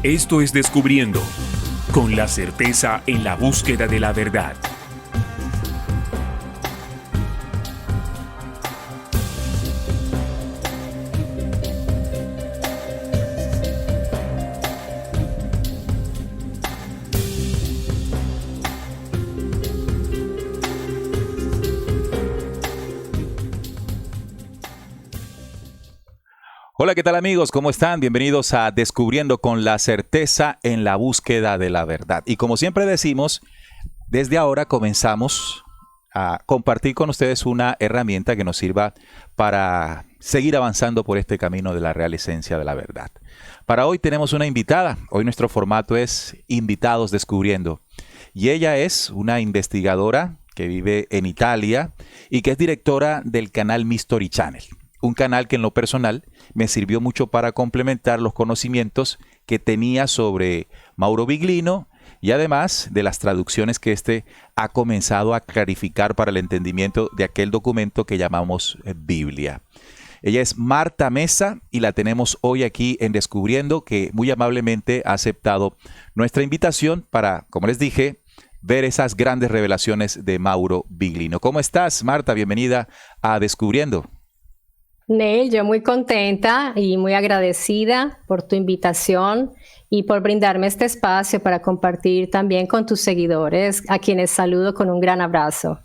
Esto es Descubriendo, con la certeza en la búsqueda de la verdad. Hola, ¿qué tal amigos? ¿Cómo están? Bienvenidos a Descubriendo con la certeza en la búsqueda de la verdad. Y como siempre decimos, desde ahora comenzamos a compartir con ustedes una herramienta que nos sirva para seguir avanzando por este camino de la real esencia de la verdad. Para hoy tenemos una invitada. Hoy nuestro formato es Invitados Descubriendo. Y ella es una investigadora que vive en Italia y que es directora del canal Mystery Channel. Un canal que en lo personal me sirvió mucho para complementar los conocimientos que tenía sobre Mauro Biglino y además de las traducciones que éste ha comenzado a clarificar para el entendimiento de aquel documento que llamamos Biblia. Ella es Marta Mesa y la tenemos hoy aquí en Descubriendo, que muy amablemente ha aceptado nuestra invitación para, como les dije, ver esas grandes revelaciones de Mauro Biglino. ¿Cómo estás, Marta? Bienvenida a Descubriendo. Neil, yo muy contenta y muy agradecida por tu invitación y por brindarme este espacio para compartir también con tus seguidores, a quienes saludo con un gran abrazo.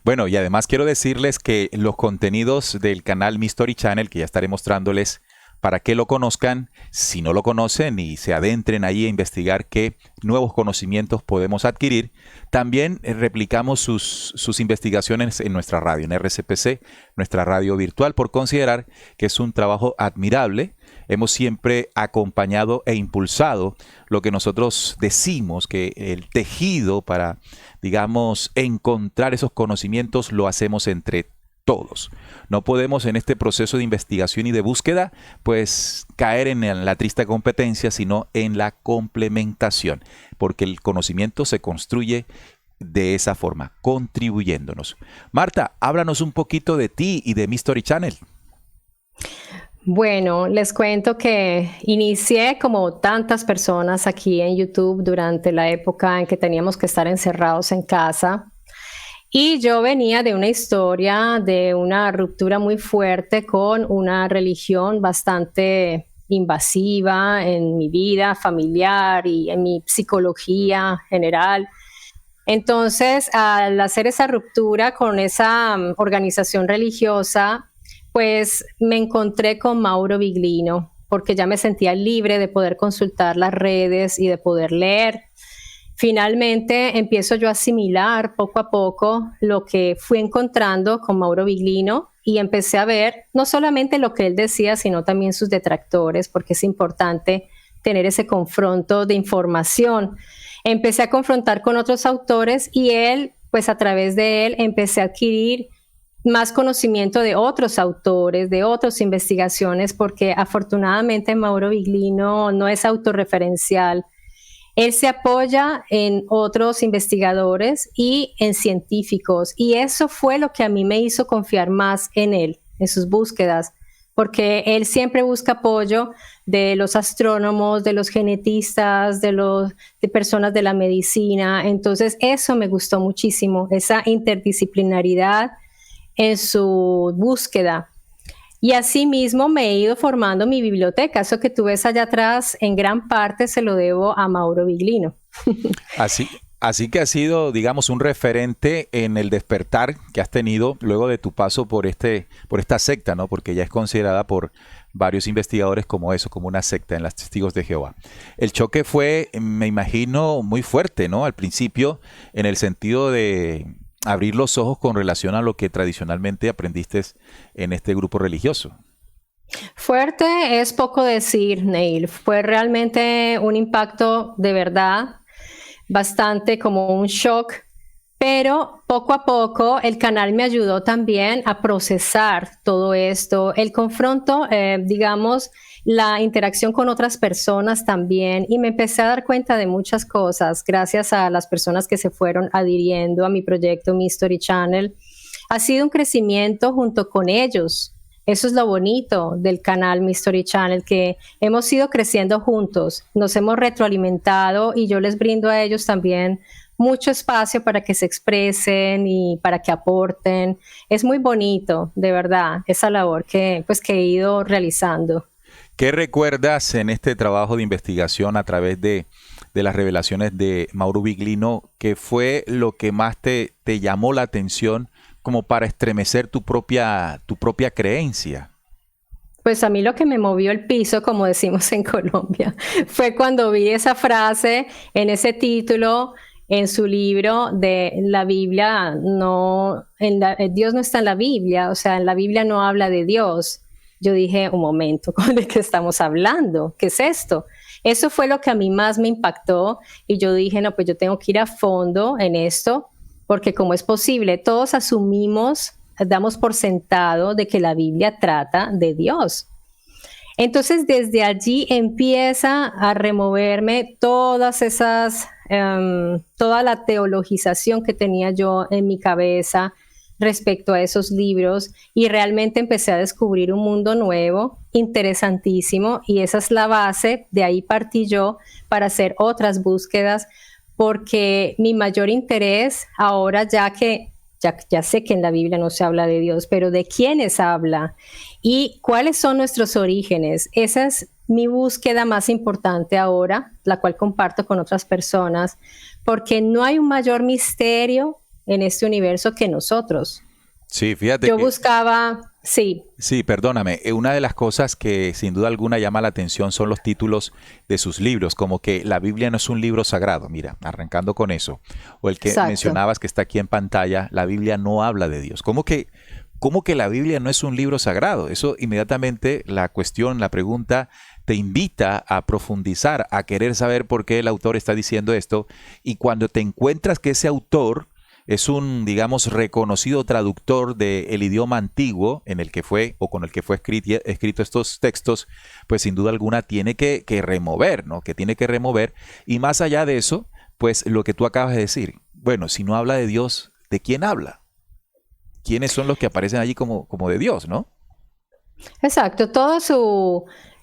Bueno, y además quiero decirles que los contenidos del canal Mystery Channel, que ya estaré mostrándoles para que lo conozcan, si no lo conocen y se adentren ahí a investigar qué nuevos conocimientos podemos adquirir, también replicamos sus investigaciones en nuestra radio, en RCPC, nuestra radio virtual, por considerar que es un trabajo admirable. Hemos siempre acompañado e impulsado lo que nosotros decimos, que el tejido para, digamos, encontrar esos conocimientos lo hacemos entre todos. No podemos en este proceso de investigación y de búsqueda, pues caer en la triste competencia, sino en la complementación, porque el conocimiento se construye de esa forma, contribuyéndonos. Marta, háblanos un poquito de ti y de Mystery Channel. Bueno, les cuento que inicié como tantas personas aquí en YouTube durante la época en que teníamos que estar encerrados en casa. Y yo venía de una historia de una ruptura muy fuerte con una religión bastante invasiva en mi vida familiar y en mi psicología general. Entonces, al hacer esa ruptura con esa organización religiosa, pues me encontré con Mauro Biglino, porque ya me sentía libre de poder consultar las redes y de poder leer. Finalmente empiezo yo a asimilar poco a poco lo que fui encontrando con Mauro Biglino y empecé a ver no solamente lo que él decía, sino también sus detractores, porque es importante tener ese confronto de información. Empecé a confrontar con otros autores y él, pues a través de él, empecé a adquirir más conocimiento de otros autores, de otras investigaciones, porque afortunadamente Mauro Biglino no es autorreferencial. Él se apoya en otros investigadores y en científicos, y eso fue lo que a mí me hizo confiar más en él, en sus búsquedas, porque él siempre busca apoyo de los astrónomos, de los genetistas, de personas de la medicina. Entonces eso me gustó muchísimo, esa interdisciplinaridad en su búsqueda. Y asimismo me he ido formando mi biblioteca. Eso que tú ves allá atrás, en gran parte se lo debo a Mauro Biglino. Así que ha sido, digamos, un referente en el despertar que has tenido luego de tu paso por esta secta, ¿no? Porque ya es considerada por varios investigadores como eso, como una secta en los Testigos de Jehová. El choque fue, me imagino, muy fuerte, ¿no? Al principio, en el sentido de abrir los ojos con relación a lo que tradicionalmente aprendiste en este grupo religioso. Fuerte es poco decir, Neil. Fue realmente un impacto de verdad, bastante como un shock, pero poco a poco el canal me ayudó también a procesar todo esto, el confronto, digamos, la interacción con otras personas también, y me empecé a dar cuenta de muchas cosas gracias a las personas que se fueron adhiriendo a mi proyecto Mystery Channel. Ha sido un crecimiento junto con ellos, Eso es lo bonito del canal Mystery Channel, que hemos ido creciendo juntos, nos hemos retroalimentado y yo les brindo a ellos también mucho espacio para que se expresen y para que aporten. Es muy bonito, de verdad, esa labor que he ido realizando. ¿Qué recuerdas en este trabajo de investigación a través de las revelaciones de Mauro Viglino? ¿Qué fue lo que más te llamó la atención como para estremecer tu propia creencia? Pues a mí lo que me movió el piso, como decimos en Colombia, fue cuando vi esa frase en ese título en su libro de la Biblia, Dios no está en la Biblia, o sea, en la Biblia no habla de Dios. Yo dije, un momento, ¿de qué estamos hablando? ¿Qué es esto? Eso fue lo que a mí más me impactó y yo dije, no, pues yo tengo que ir a fondo en esto, porque ¿cómo es posible? Todos asumimos, damos por sentado de que la Biblia trata de Dios. Entonces, desde allí empieza a removerme todas esas, toda la teologización que tenía yo en mi cabeza respecto a esos libros y realmente empecé a descubrir un mundo nuevo, interesantísimo, y esa es la base, de ahí partí yo para hacer otras búsquedas, porque mi mayor interés ahora, ya sé que en la Biblia no se habla de Dios, pero ¿de quiénes habla? ¿Y cuáles son nuestros orígenes? Esa es mi búsqueda más importante ahora, la cual comparto con otras personas, porque no hay un mayor misterio en este universo que nosotros. Sí, fíjate. Yo buscaba, sí. Sí, perdóname. Una de las cosas que sin duda alguna llama la atención son los títulos de sus libros, como que la Biblia no es un libro sagrado, mira, arrancando con eso. O el que Exacto. mencionabas que está aquí en pantalla, la Biblia no habla de Dios. ¿Cómo que la Biblia no es un libro sagrado? Eso inmediatamente la pregunta te invita a profundizar, a querer saber por qué el autor está diciendo esto. Y cuando te encuentras que ese autor es un, digamos, reconocido traductor del idioma antiguo en el que fue o con el que fue escrito estos textos, pues sin duda alguna tiene que remover, ¿no? Que tiene que remover. Y más allá de eso, pues lo que tú acabas de decir, bueno, si no habla de Dios, ¿de quién habla? ¿Quiénes son los que aparecen allí como de Dios, no? Exacto,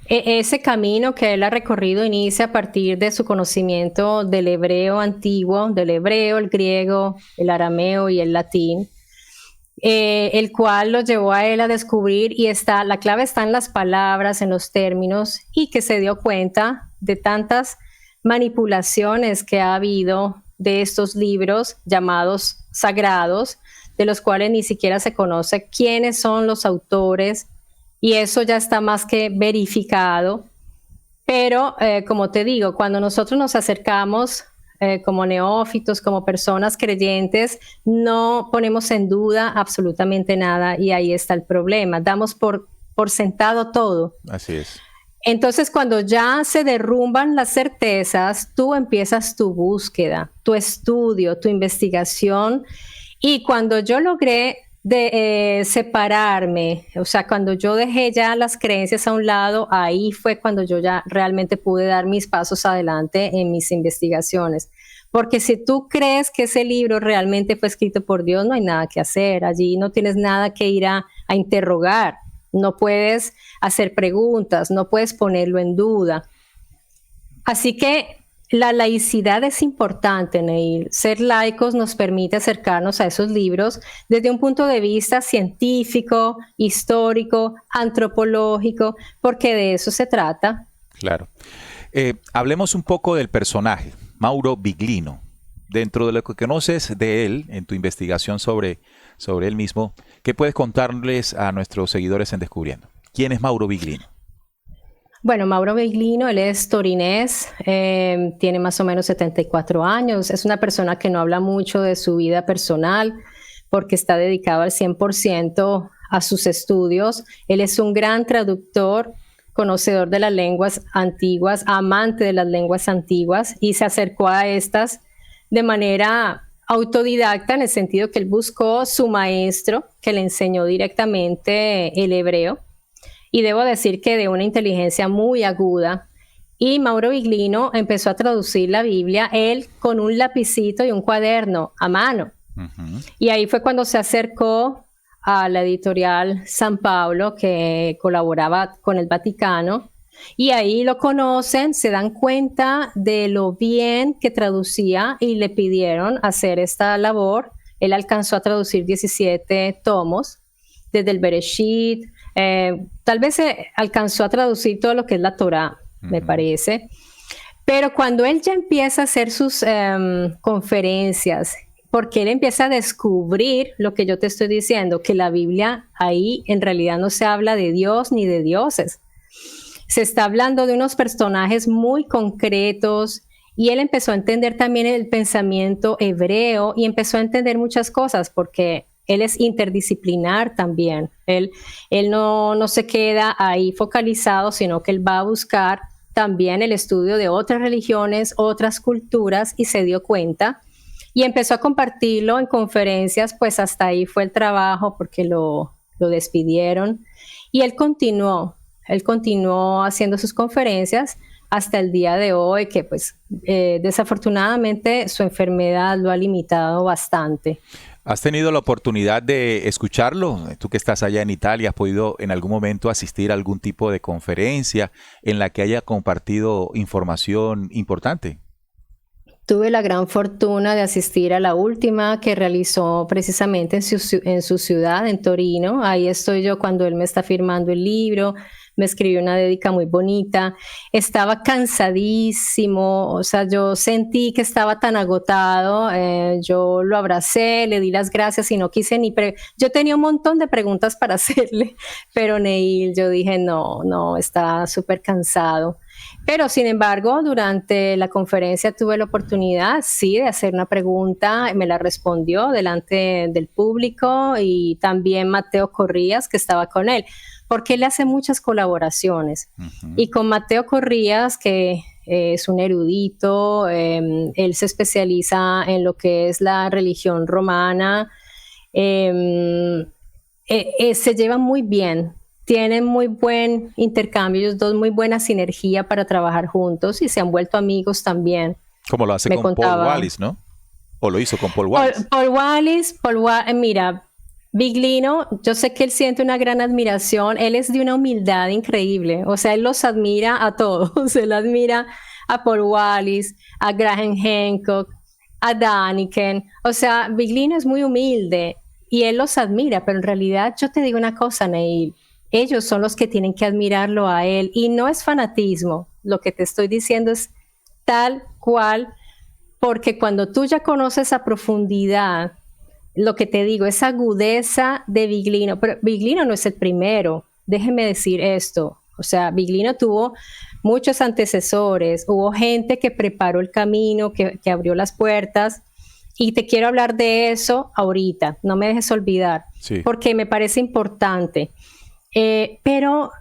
ese camino que él ha recorrido inicia a partir de su conocimiento del hebreo antiguo, del hebreo, el griego, el arameo y el latín, el cual lo llevó a él a descubrir, y la clave está en las palabras, en los términos, y que se dio cuenta de tantas manipulaciones que ha habido de estos libros llamados sagrados, de los cuales ni siquiera se conoce quiénes son los autores, y eso ya está más que verificado. Pero, como te digo, cuando nosotros nos acercamos como neófitos, como personas creyentes, no ponemos en duda absolutamente nada, y ahí está el problema. Damos por sentado todo. Así es. Entonces, cuando ya se derrumban las certezas, tú empiezas tu búsqueda, tu estudio, tu investigación. Y cuando yo logré separarme, o sea, cuando yo dejé ya las creencias a un lado, ahí fue cuando yo ya realmente pude dar mis pasos adelante en mis investigaciones. Porque si tú crees que ese libro realmente fue escrito por Dios, no hay nada que hacer. Allí no tienes nada que ir a interrogar. No puedes hacer preguntas, no puedes ponerlo en duda. Así que la laicidad es importante, Neil. Ser laicos nos permite acercarnos a esos libros desde un punto de vista científico, histórico, antropológico, porque de eso se trata. Claro. Hablemos un poco del personaje, Mauro Viglino. Dentro de lo que conoces de él, en tu investigación sobre él mismo, ¿qué puedes contarles a nuestros seguidores en Descubriendo? ¿Quién es Mauro Viglino? Bueno, Mauro Viglino, él es torinés, tiene más o menos 74 años, es una persona que no habla mucho de su vida personal porque está dedicado al 100% a sus estudios. Él es un gran traductor, conocedor de las lenguas antiguas, amante de las lenguas antiguas, y se acercó a estas de manera autodidacta, en el sentido que él buscó su maestro que le enseñó directamente el hebreo. Y debo decir que de una inteligencia muy aguda. Y Mauro Viglino empezó a traducir la Biblia, él con un lapicito y un cuaderno a mano. Uh-huh. Y ahí fue cuando se acercó a la editorial San Pablo, que colaboraba con el Vaticano, y ahí lo conocen, se dan cuenta de lo bien que traducía y le pidieron hacer esta labor. Él alcanzó a traducir 17 tomos, desde el Bereshit, tal vez alcanzó a traducir todo lo que es la Torá, me parece. Pero cuando él ya empieza a hacer sus conferencias, porque él empieza a descubrir lo que yo te estoy diciendo, que la Biblia ahí en realidad no se habla de Dios ni de dioses. Se está hablando de unos personajes muy concretos, y él empezó a entender también el pensamiento hebreo y empezó a entender muchas cosas, porque él es interdisciplinar también. Él no se queda ahí focalizado, sino que él va a buscar también el estudio de otras religiones, otras culturas, y se dio cuenta y empezó a compartirlo en conferencias. Pues hasta ahí fue el trabajo, porque lo despidieron, y él continuó haciendo sus conferencias hasta el día de hoy, que pues desafortunadamente su enfermedad lo ha limitado bastante. ¿Has tenido la oportunidad de escucharlo? Tú que estás allá en Italia, ¿has podido en algún momento asistir a algún tipo de conferencia en la que haya compartido información importante? Tuve la gran fortuna de asistir a la última que realizó precisamente en su ciudad, en Torino. Ahí estoy yo cuando él me está firmando el libro. Me escribió una dédica muy bonita. Estaba cansadísimo, o sea, yo sentí que estaba tan agotado. Yo lo abracé, le di las gracias y no quise yo tenía un montón de preguntas para hacerle, pero Neil, yo dije, no, está súper cansado. Pero sin embargo, durante la conferencia tuve la oportunidad, sí, de hacer una pregunta. Me la respondió delante del público, y también Mateo Corrías, que estaba con él, porque él hace muchas colaboraciones. Y con Mateo Corrías, que es un erudito, él se especializa en lo que es la religión romana, se llevan muy bien. Tienen muy buen intercambio, ellos dos, muy buena sinergia para trabajar juntos, y se han vuelto amigos también. Como lo hace con Paul Wallis, ¿no? O lo hizo con Paul Wallis. Paul Wallis, mira, Big Lino, yo sé que él siente una gran admiración. Él es de una humildad increíble. O sea, él los admira a todos. Él admira a Paul Wallis, a Graham Hancock, a Daniken. O sea, Big Lino es muy humilde y él los admira, pero en realidad yo te digo una cosa, Neil. Ellos son los que tienen que admirarlo a él, y no es fanatismo. Lo que te estoy diciendo es tal cual, porque cuando tú ya conoces a profundidad, lo que te digo, esa agudeza de Big Lino, pero Big Lino no es el primero, déjeme decir esto. O sea, Big Lino tuvo muchos antecesores, hubo gente que preparó el camino, que abrió las puertas, y te quiero hablar de eso ahorita, no me dejes olvidar, sí, porque me parece importante. Pero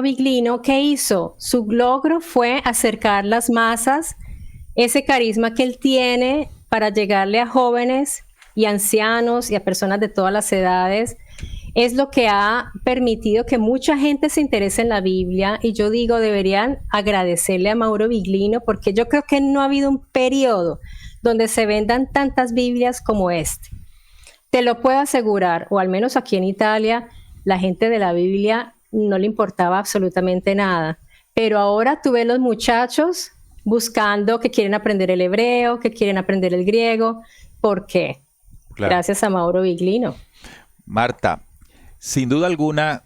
Big Lino, ¿qué hizo? Su logro fue acercar las masas, ese carisma que él tiene para llegarle a jóvenes y ancianos y a personas de todas las edades, es lo que ha permitido que mucha gente se interese en la Biblia. Y yo digo, deberían agradecerle a Mauro Big Lino, porque yo creo que no ha habido un periodo donde se vendan tantas Biblias como este. Te lo puedo asegurar, o al menos aquí en Italia, la gente de la Biblia no le importaba absolutamente nada. Pero ahora tú ves los muchachos buscando, que quieren aprender el hebreo, que quieren aprender el griego. ¿Por qué? Claro. Gracias a Mauro Big Lino. Marta, sin duda alguna,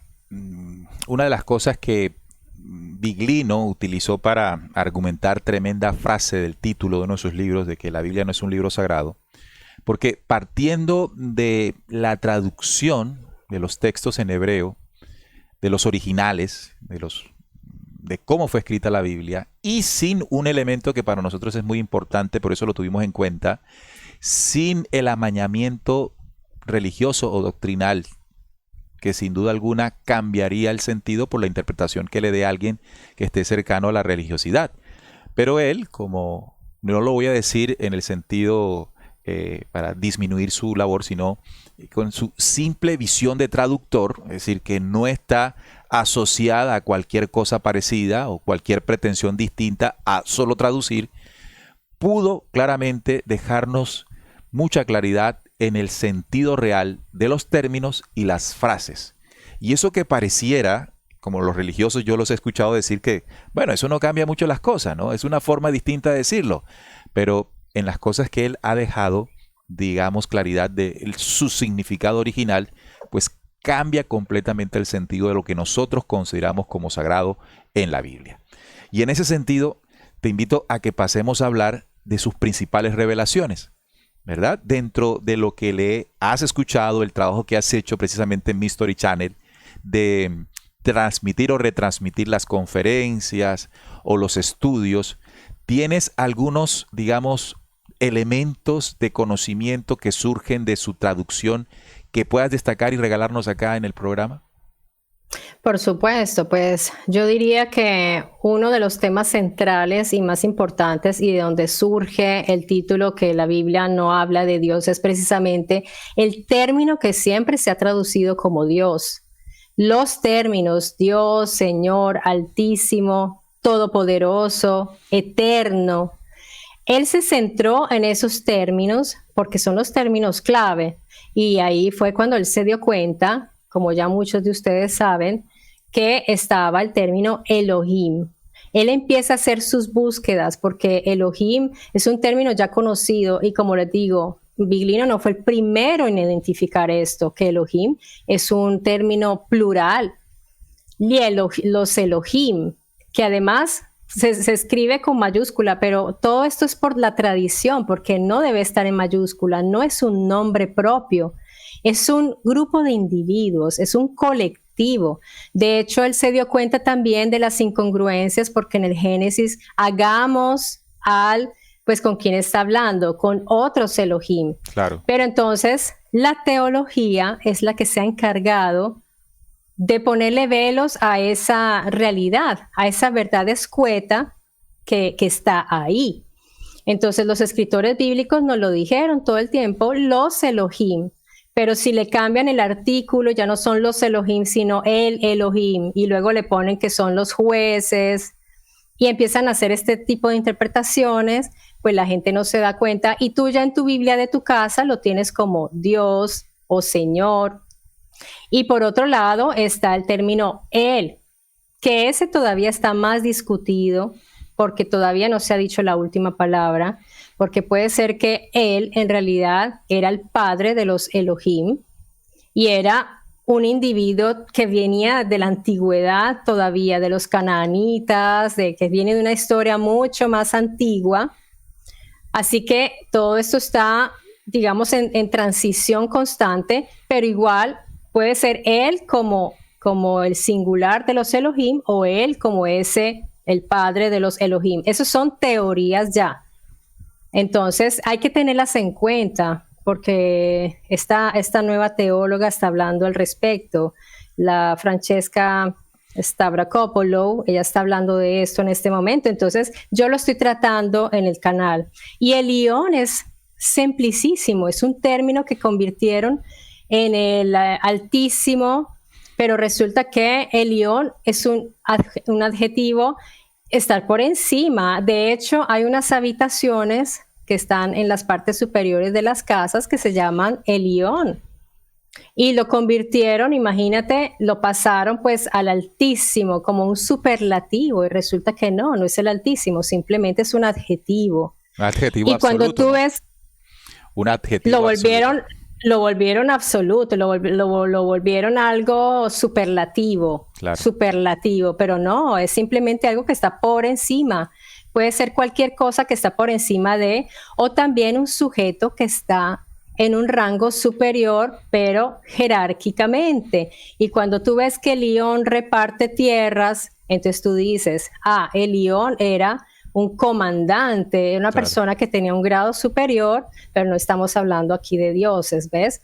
una de las cosas que Big Lino utilizó para argumentar tremenda frase del título de uno de sus libros, de que la Biblia no es un libro sagrado, porque partiendo de la traducción de los textos en hebreo, de los originales, de cómo fue escrita la Biblia, y sin un elemento que para nosotros es muy importante, por eso lo tuvimos en cuenta, sin el amañamiento religioso o doctrinal, que sin duda alguna cambiaría el sentido por la interpretación que le dé a alguien que esté cercano a la religiosidad. Pero él, como no lo voy a decir en el sentido para disminuir su labor, sino con su simple visión de traductor, es decir, que no está asociada a cualquier cosa parecida o cualquier pretensión distinta a solo traducir, pudo claramente dejarnos mucha claridad en el sentido real de los términos y las frases. Y eso que pareciera, como los religiosos yo los he escuchado decir que, bueno, eso no cambia mucho las cosas, ¿no? Es una forma distinta de decirlo, pero en las cosas que él ha dejado, digamos, claridad de su significado original, pues cambia completamente el sentido de lo que nosotros consideramos como sagrado en la Biblia. Y en ese sentido, te invito a que pasemos a hablar de sus principales revelaciones, ¿verdad? Dentro de lo que le has escuchado, el trabajo que has hecho precisamente en Mystery Channel, de transmitir o retransmitir las conferencias o los estudios, ¿tienes algunos, digamos, elementos de conocimiento que surgen de su traducción que puedas destacar y regalarnos acá en el programa? Por supuesto, pues yo diría que uno de los temas centrales y más importantes y de donde surge el título que la Biblia no habla de Dios es precisamente el término que siempre se ha traducido como Dios. Los términos Dios, Señor, Altísimo, Todopoderoso, Eterno. Él se centró en esos términos porque son los términos clave y ahí fue cuando él se dio cuenta, como ya muchos de ustedes saben, que estaba el término Elohim. Él empieza a hacer sus búsquedas porque Elohim es un término ya conocido y como les digo, Biglino no fue el primero en identificar esto, que Elohim es un término plural. Y los Elohim, que además se escribe con mayúscula, pero todo esto es por la tradición, porque no debe estar en mayúscula, no es un nombre propio, es un grupo de individuos, es un colectivo. De hecho, él se dio cuenta también de las incongruencias, porque en el Génesis hagamos pues con quién está hablando, con otros Elohim. Claro. Pero entonces la teología es la que se ha encargado de ponerle velos a esa realidad, a esa verdad escueta que está ahí. Entonces los escritores bíblicos nos lo dijeron todo el tiempo, los Elohim, pero si le cambian el artículo ya no son los Elohim, sino el Elohim, y luego le ponen que son los jueces, y empiezan a hacer este tipo de interpretaciones, pues la gente no se da cuenta, y tú ya en tu Biblia de tu casa lo tienes como Dios o Señor. Y por otro lado está el término Él, que ese todavía está más discutido porque todavía no se ha dicho la última palabra, porque puede ser que Él en realidad era el padre de los Elohim y era un individuo que venía de la antigüedad todavía, de los canaanitas, que viene de una historia mucho más antigua. Así que todo esto está, digamos, en transición constante, pero igual puede ser él como el singular de los Elohim o él como el padre de los Elohim. Esas son teorías ya. Entonces hay que tenerlas en cuenta porque esta nueva teóloga está hablando al respecto. La Francesca Stavrakopoulos, ella está hablando de esto en este momento. Entonces yo lo estoy tratando en el canal. Y el Elión es simplicísimo, es un término que convirtieron en el Altísimo, pero resulta que Elión es un adjetivo, estar por encima. De hecho, hay unas habitaciones que están en las partes superiores de las casas que se llaman Elión. Y lo convirtieron, imagínate, lo pasaron pues al Altísimo como un superlativo y resulta que no es el Altísimo, simplemente es un adjetivo. Un adjetivo y absoluto, cuando tú ves, un adjetivo lo volvieron absoluto, lo volvieron algo superlativo, claro. Superlativo, pero no, es simplemente algo que está por encima. Puede ser cualquier cosa que está por encima de, o también un sujeto que está en un rango superior, pero jerárquicamente. Y cuando tú ves que Elión reparte tierras, entonces tú dices, Elión era un comandante, una persona que tenía un grado superior, pero no estamos hablando aquí de dioses, ¿ves?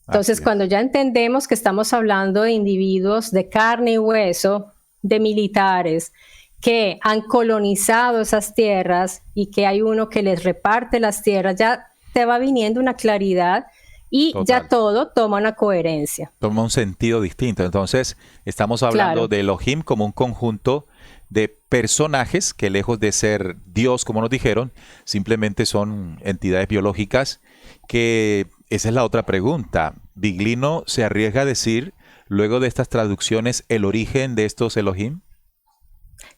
Entonces, cuando ya entendemos que estamos hablando de individuos de carne y hueso, de militares, que han colonizado esas tierras y que hay uno que les reparte las tierras, ya te va viniendo una claridad y total, ya todo toma una coherencia. Toma un sentido distinto. Entonces, estamos hablando de Elohim como un conjunto de personajes que lejos de ser Dios, como nos dijeron, simplemente son entidades biológicas que esa es la otra pregunta. ¿Viglino se arriesga a decir, luego de estas traducciones, el origen de estos Elohim?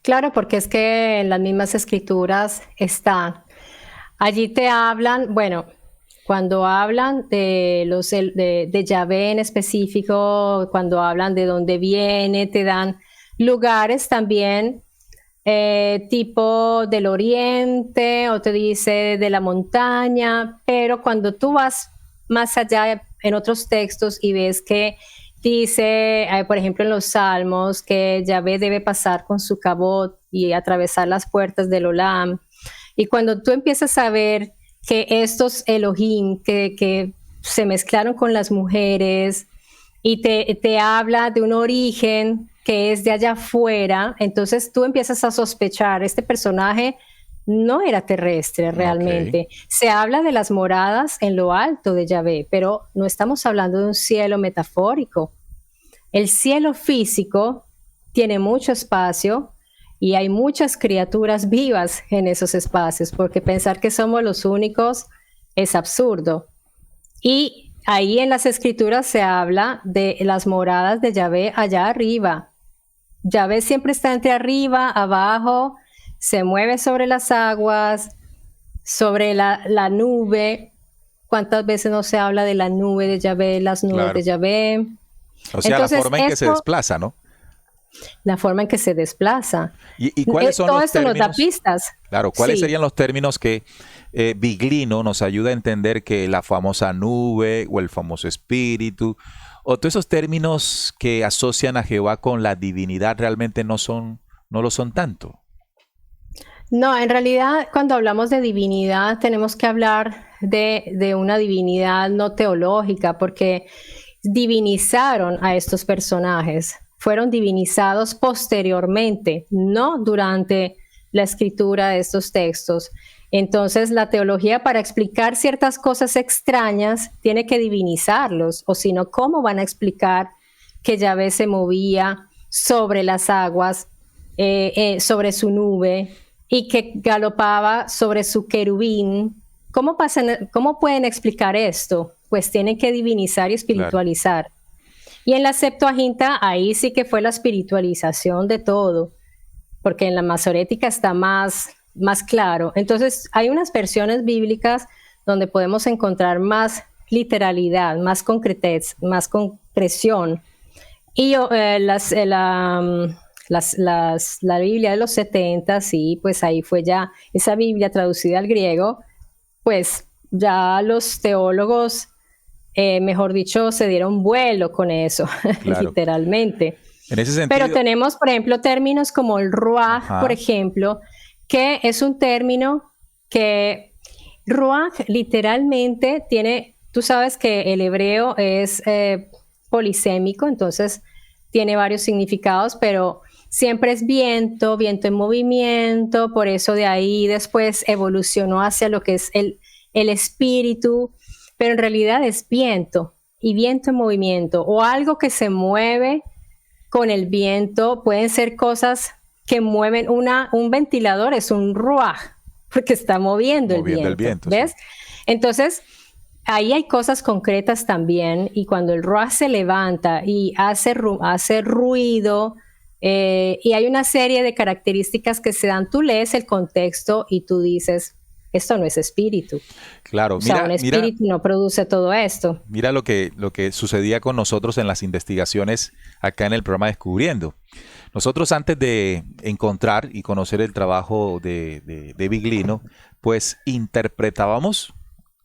Claro, porque es que en las mismas escrituras está. Allí te hablan, bueno, cuando hablan de Yahvé en específico, cuando hablan de dónde viene, te dan lugares también tipo del oriente o te dice de la montaña, pero cuando tú vas más allá en otros textos y ves que dice, por ejemplo, en los Salmos, que Yahvé debe pasar con su cabot y atravesar las puertas del Olam. Y cuando tú empiezas a ver que estos Elohim que se mezclaron con las mujeres y te habla de un origen que es de allá afuera, entonces tú empiezas a sospechar, este personaje no era terrestre realmente. Okay. Se habla de las moradas en lo alto de Yahvé, pero no estamos hablando de un cielo metafórico. El cielo físico tiene mucho espacio y hay muchas criaturas vivas en esos espacios, porque pensar que somos los únicos es absurdo. Y ahí en las escrituras se habla de las moradas de Yahvé allá arriba. Yahvé siempre está entre arriba, abajo, se mueve sobre las aguas, sobre la nube. ¿Cuántas veces no se habla de la nube de Yahvé, las nubes de Yahvé? O sea, entonces, la forma en que se desplaza, ¿no? La forma en que se desplaza. ¿Y cuáles son todo los esto términos? Nos da pistas. Claro, ¿cuáles serían los términos que Viglino nos ayuda a entender que la famosa nube o el famoso espíritu o todos esos términos que asocian a Jehová con la divinidad realmente no lo son tanto? No, en realidad cuando hablamos de divinidad tenemos que hablar de una divinidad no teológica, porque divinizaron a estos personajes, fueron divinizados posteriormente, no durante la escritura de estos textos. Entonces la teología, para explicar ciertas cosas extrañas, tiene que divinizarlos, o si no, ¿cómo van a explicar que Yahvé se movía sobre las aguas, sobre su nube, y que galopaba sobre su querubín? ¿Cómo pueden explicar esto? Pues tienen que divinizar y espiritualizar. Claro. Y en la Septuaginta, ahí sí que fue la espiritualización de todo, porque en la masorética está más claro. Entonces, hay unas versiones bíblicas donde podemos encontrar más literalidad, más concretez, más concreción. Y la Biblia de los 70, sí, pues ahí fue ya esa Biblia traducida al griego, pues ya los teólogos, mejor dicho, se dieron vuelo con eso, claro. Literalmente. En ese sentido. Pero tenemos, por ejemplo, términos como el ruaj, por ejemplo, que es un término que ruaj literalmente tiene, tú sabes que el hebreo es polisémico, entonces tiene varios significados, pero siempre es viento, viento en movimiento, por eso de ahí después evolucionó hacia lo que es el espíritu, pero en realidad es viento y viento en movimiento, o algo que se mueve con el viento. Pueden ser cosas que mueven, un ventilador es un ruaj, porque está moviendo el viento, ¿ves? Sí. Entonces, ahí hay cosas concretas también, y cuando el ruaj se levanta y hace ruido, y hay una serie de características que se dan, tú lees el contexto y tú dices, esto no es espíritu. Claro, un espíritu no produce todo esto. Mira lo que sucedía con nosotros en las investigaciones acá en el programa Descubriendo. Nosotros, antes de encontrar y conocer el trabajo de Viglino, pues interpretábamos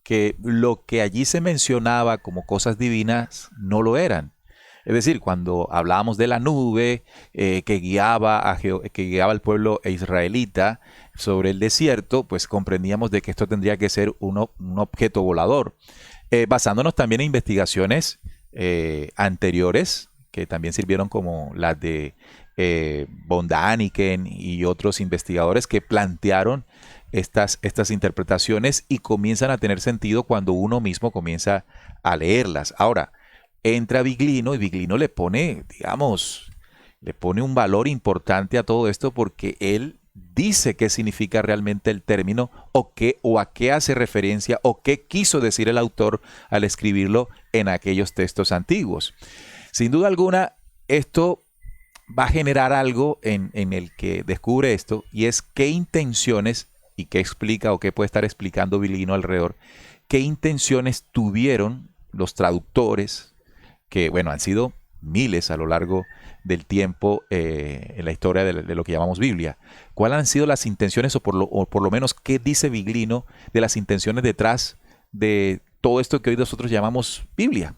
que lo que allí se mencionaba como cosas divinas no lo eran. Es decir, cuando hablábamos de la nube que guiaba al pueblo israelita sobre el desierto, pues comprendíamos de que esto tendría que ser un objeto volador. Basándonos también en investigaciones anteriores, que también sirvieron como las de von Daniken y otros investigadores que plantearon estas interpretaciones y comienzan a tener sentido cuando uno mismo comienza a leerlas. Ahora, entra Viglino y Viglino le pone un valor importante a todo esto, porque él dice qué significa realmente el término o a qué hace referencia o qué quiso decir el autor al escribirlo en aquellos textos antiguos. Sin duda alguna, esto va a generar algo en el que descubre esto, y es qué intenciones y qué explica o qué puede estar explicando Biglino alrededor, qué intenciones tuvieron los traductores, que bueno, han sido miles a lo largo del tiempo en la historia de lo que llamamos Biblia. ¿Cuáles han sido las intenciones o por lo menos qué dice Biglino de las intenciones detrás de todo esto que hoy nosotros llamamos Biblia?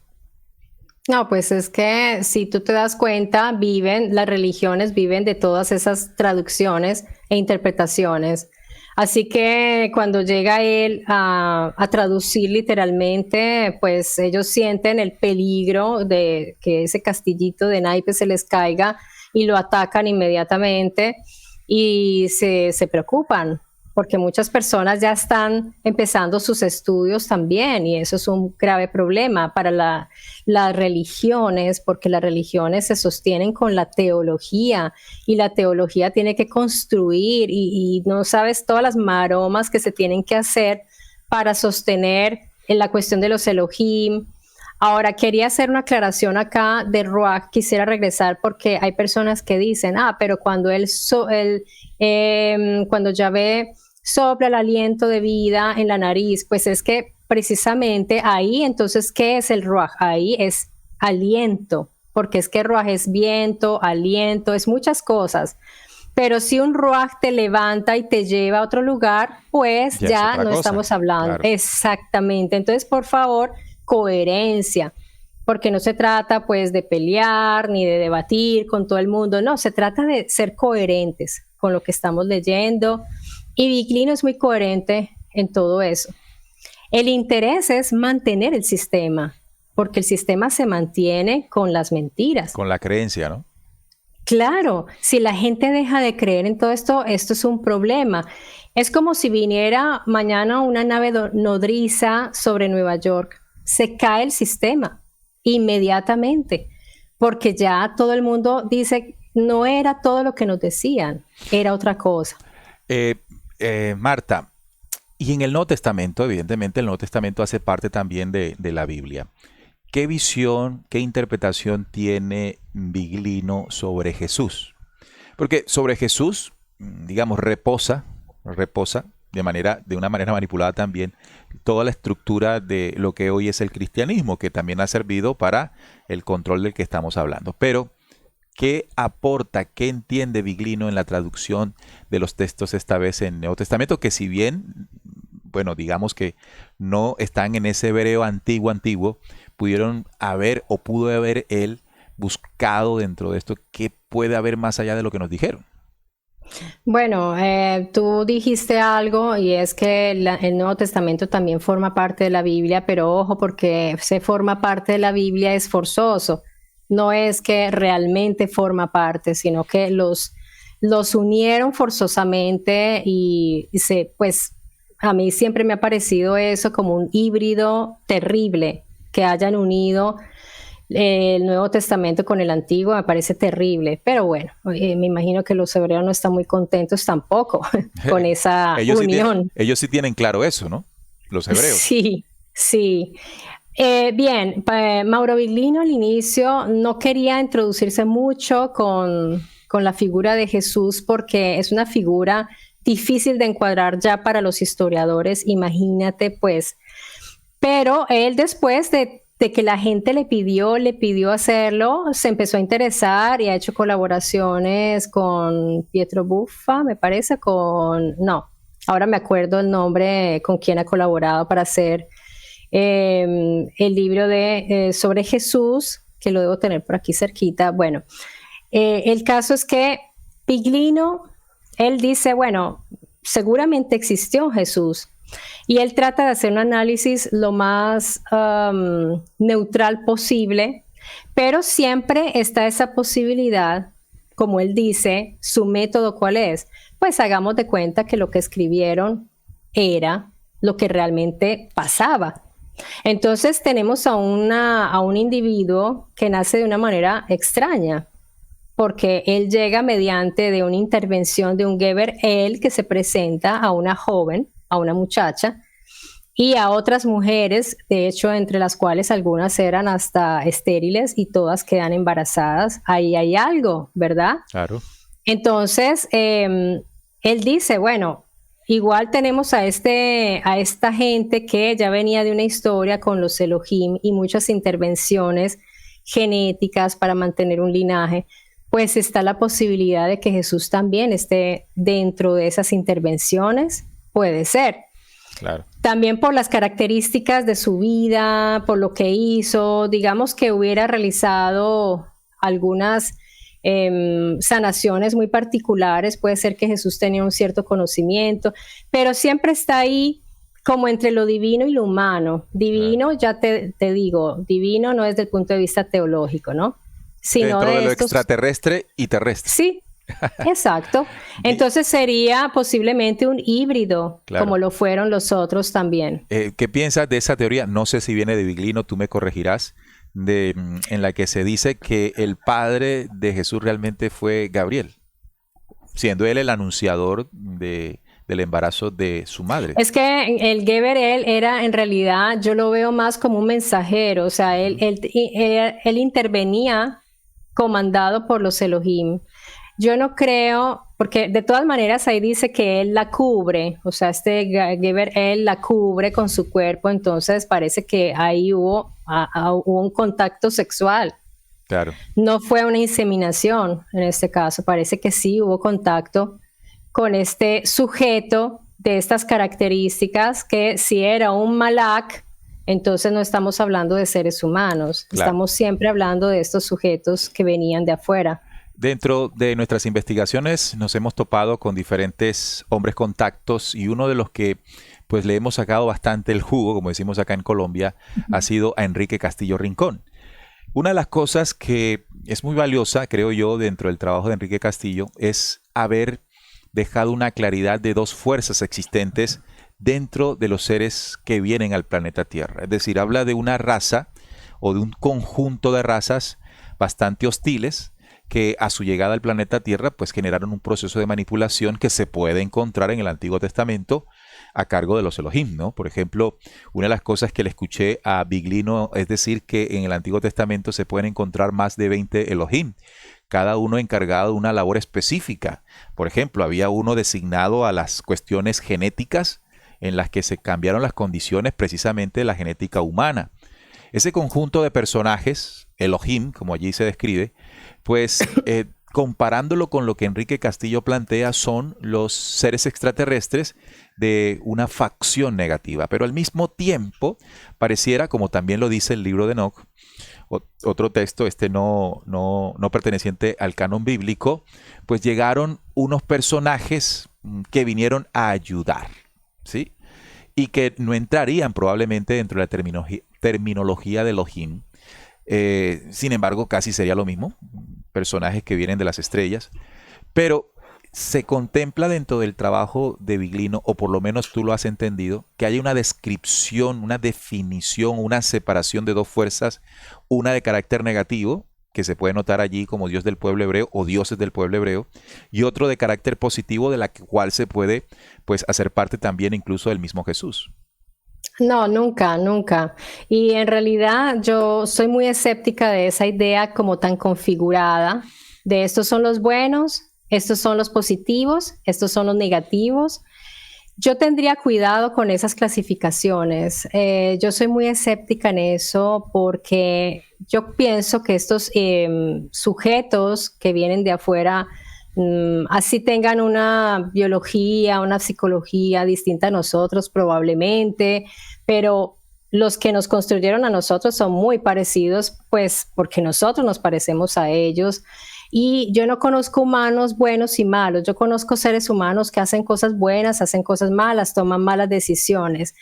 No, pues es que si tú te das cuenta, las religiones viven de todas esas traducciones e interpretaciones. Así que cuando llega él a traducir literalmente, pues ellos sienten el peligro de que ese castillito de naipes se les caiga y lo atacan inmediatamente y se preocupan, porque muchas personas ya están empezando sus estudios también, y eso es un grave problema para las religiones, porque las religiones se sostienen con la teología, y la teología tiene que construir, y no sabes todas las maromas que se tienen que hacer para sostener en la cuestión de los Elohim. Ahora, quería hacer una aclaración acá de Ruach, quisiera regresar porque hay personas que dicen, pero cuando cuando Yahvé sopla el aliento de vida en la nariz, pues es que precisamente ahí, entonces, ¿qué es el Ruach? Ahí es aliento, porque es que Ruach es viento, aliento, es muchas cosas. Pero si un Ruach te levanta y te lleva a otro lugar, pues ya no estamos hablando. Claro. Exactamente. Entonces, por favor, coherencia, porque no se trata pues de pelear ni de debatir con todo el mundo, no, se trata de ser coherentes con lo que estamos leyendo, y Biglino es muy coherente en todo eso. El interés es mantener el sistema, porque el sistema se mantiene con las mentiras. Con la creencia, ¿no? Claro, si la gente deja de creer en todo esto, esto es un problema. Es como si viniera mañana una nave nodriza sobre Nueva York. Se cae el sistema inmediatamente, porque ya todo el mundo dice, no era todo lo que nos decían, era otra cosa. Marta, y en el Nuevo Testamento, evidentemente el Nuevo Testamento hace parte también de la Biblia. ¿Qué visión, qué interpretación tiene Biglino sobre Jesús? Porque sobre Jesús, digamos, reposa de una manera manipulada también toda la estructura de lo que hoy es el cristianismo, que también ha servido para el control del que estamos hablando. Pero, ¿qué aporta, qué entiende Biglino en la traducción de los textos esta vez en Nuevo Testamento? Que si bien, bueno, digamos que no están en ese hebreo antiguo, pudieron haber o pudo haber él buscado dentro de esto qué puede haber más allá de lo que nos dijeron. Bueno, tú dijiste algo, y es que el Nuevo Testamento también forma parte de la Biblia, pero ojo, porque se forma parte de la Biblia es forzoso. No es que realmente forma parte, sino que los unieron forzosamente y pues a mí siempre me ha parecido eso como un híbrido terrible, que hayan unido el Nuevo Testamento con el Antiguo, me parece terrible, pero bueno, me imagino que los hebreos no están muy contentos tampoco con esa unión. Ellos sí tienen claro eso, ¿no? Los hebreos. Sí. Bien, Mauro Biglino al inicio no quería introducirse mucho con la figura de Jesús, porque es una figura difícil de encuadrar ya para los historiadores, imagínate pues. Pero él, después de que la gente le pidió hacerlo, se empezó a interesar y ha hecho colaboraciones con Pietro Buffa, me parece, ahora me acuerdo el nombre con quien ha colaborado para hacer el libro sobre Jesús, que lo debo tener por aquí cerquita. Bueno, el caso es que Biglino, él dice, bueno, seguramente existió Jesús, y él trata de hacer un análisis lo más neutral posible, pero siempre está esa posibilidad, como él dice, su método ¿cuál es? Pues hagamos de cuenta que lo que escribieron era lo que realmente pasaba. Entonces tenemos a un individuo que nace de una manera extraña, porque él llega mediante de una intervención de un Geber El que se presenta a una joven, a una muchacha, y a otras mujeres, de hecho, entre las cuales algunas eran hasta estériles y todas quedan embarazadas. Ahí hay algo, ¿verdad? Claro. Entonces, él dice, bueno, igual tenemos a esta gente que ya venía de una historia con los Elohim y muchas intervenciones genéticas para mantener un linaje, pues está la posibilidad de que Jesús también esté dentro de esas intervenciones, puede ser. Claro. También por las características de su vida, por lo que hizo, digamos que hubiera realizado algunas sanaciones muy particulares, puede ser que Jesús tenía un cierto conocimiento, pero siempre está ahí como entre lo divino y lo humano. Divino, ya te digo, divino no es desde el punto de vista teológico, ¿no? Sino dentro de lo estos... extraterrestre y terrestre. Sí, exacto. Entonces sería posiblemente un híbrido, claro, como lo fueron los otros también. ¿Qué piensas de esa teoría? No sé si viene de Viglino, tú me corregirás, en la que se dice que el padre de Jesús realmente fue Gabriel, siendo él el anunciador del embarazo de su madre. Es que el Geber El era, en realidad, yo lo veo más como un mensajero, o sea, él intervenía comandado por los Elohim. Yo no creo, porque de todas maneras ahí dice que él la cubre, o sea, este Geber él la cubre con su cuerpo, entonces parece que ahí hubo un contacto sexual. Claro. No fue una inseminación en este caso, parece que sí hubo contacto con este sujeto de estas características, que si era un malak, entonces no estamos hablando de seres humanos, claro, estamos siempre hablando de estos sujetos que venían de afuera. Dentro de nuestras investigaciones nos hemos topado con diferentes hombres contactos y uno de los que pues le hemos sacado bastante el jugo, como decimos acá en Colombia, ha sido a Enrique Castillo Rincón. Una de las cosas que es muy valiosa, creo yo, dentro del trabajo de Enrique Castillo es haber dejado una claridad de dos fuerzas existentes dentro de los seres que vienen al planeta Tierra. Es decir, habla de una raza o de un conjunto de razas bastante hostiles que a su llegada al planeta Tierra pues generaron un proceso de manipulación que se puede encontrar en el Antiguo Testamento a cargo de los Elohim, ¿no? Por ejemplo, una de las cosas que le escuché a Viglino es decir que en el Antiguo Testamento se pueden encontrar más de 20 Elohim, cada uno encargado de una labor específica. Por ejemplo, había uno designado a las cuestiones genéticas en las que se cambiaron las condiciones precisamente de la genética humana. Ese conjunto de personajes, Elohim, como allí se describe, pues comparándolo con lo que Enrique Castillo plantea, son los seres extraterrestres de una facción negativa. Pero al mismo tiempo, pareciera, como también lo dice el libro de Enoch, otro texto, no perteneciente al canon bíblico, pues llegaron unos personajes que vinieron a ayudar, ¿sí? Y que no entrarían probablemente dentro de la terminología de Elohim. Sin embargo, casi sería lo mismo, personajes que vienen de las estrellas, pero se contempla dentro del trabajo de Viglino, o por lo menos tú lo has entendido, que hay una descripción, una definición, una separación de dos fuerzas, una de carácter negativo, que se puede notar allí como Dios del pueblo hebreo o dioses del pueblo hebreo, y otro de carácter positivo de la cual se puede pues hacer parte también incluso del mismo Jesús. No, nunca, nunca. Y en realidad yo soy muy escéptica de esa idea como tan configurada, de estos son los buenos, estos son los positivos, estos son los negativos. Yo tendría cuidado con esas clasificaciones. Yo soy muy escéptica en eso porque yo pienso que estos sujetos que vienen de afuera, así tengan una biología, una psicología distinta a nosotros probablemente, pero los que nos construyeron a nosotros son muy parecidos, pues porque nosotros nos parecemos a ellos. Y yo no conozco humanos buenos y malos, yo conozco seres humanos que hacen cosas buenas, hacen cosas malas, toman malas decisiones.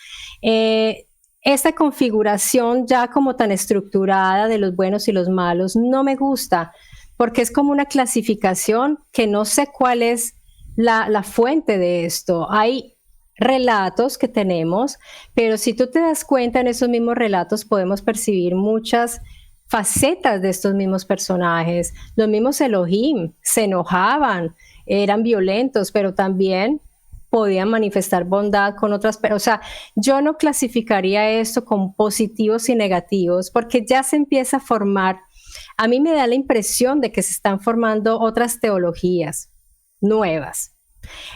Esta configuración ya como tan estructurada de los buenos y los malos no me gusta, porque es como una clasificación que no sé cuál es la fuente de esto. Hay relatos que tenemos, pero si tú te das cuenta en esos mismos relatos podemos percibir muchas facetas de estos mismos personajes. Los mismos Elohim se enojaban, eran violentos, pero también podían manifestar bondad con otras personas. O sea, yo no clasificaría esto con positivos y negativos, porque ya se empieza a formar. A mí me da la impresión de que se están formando otras teologías nuevas.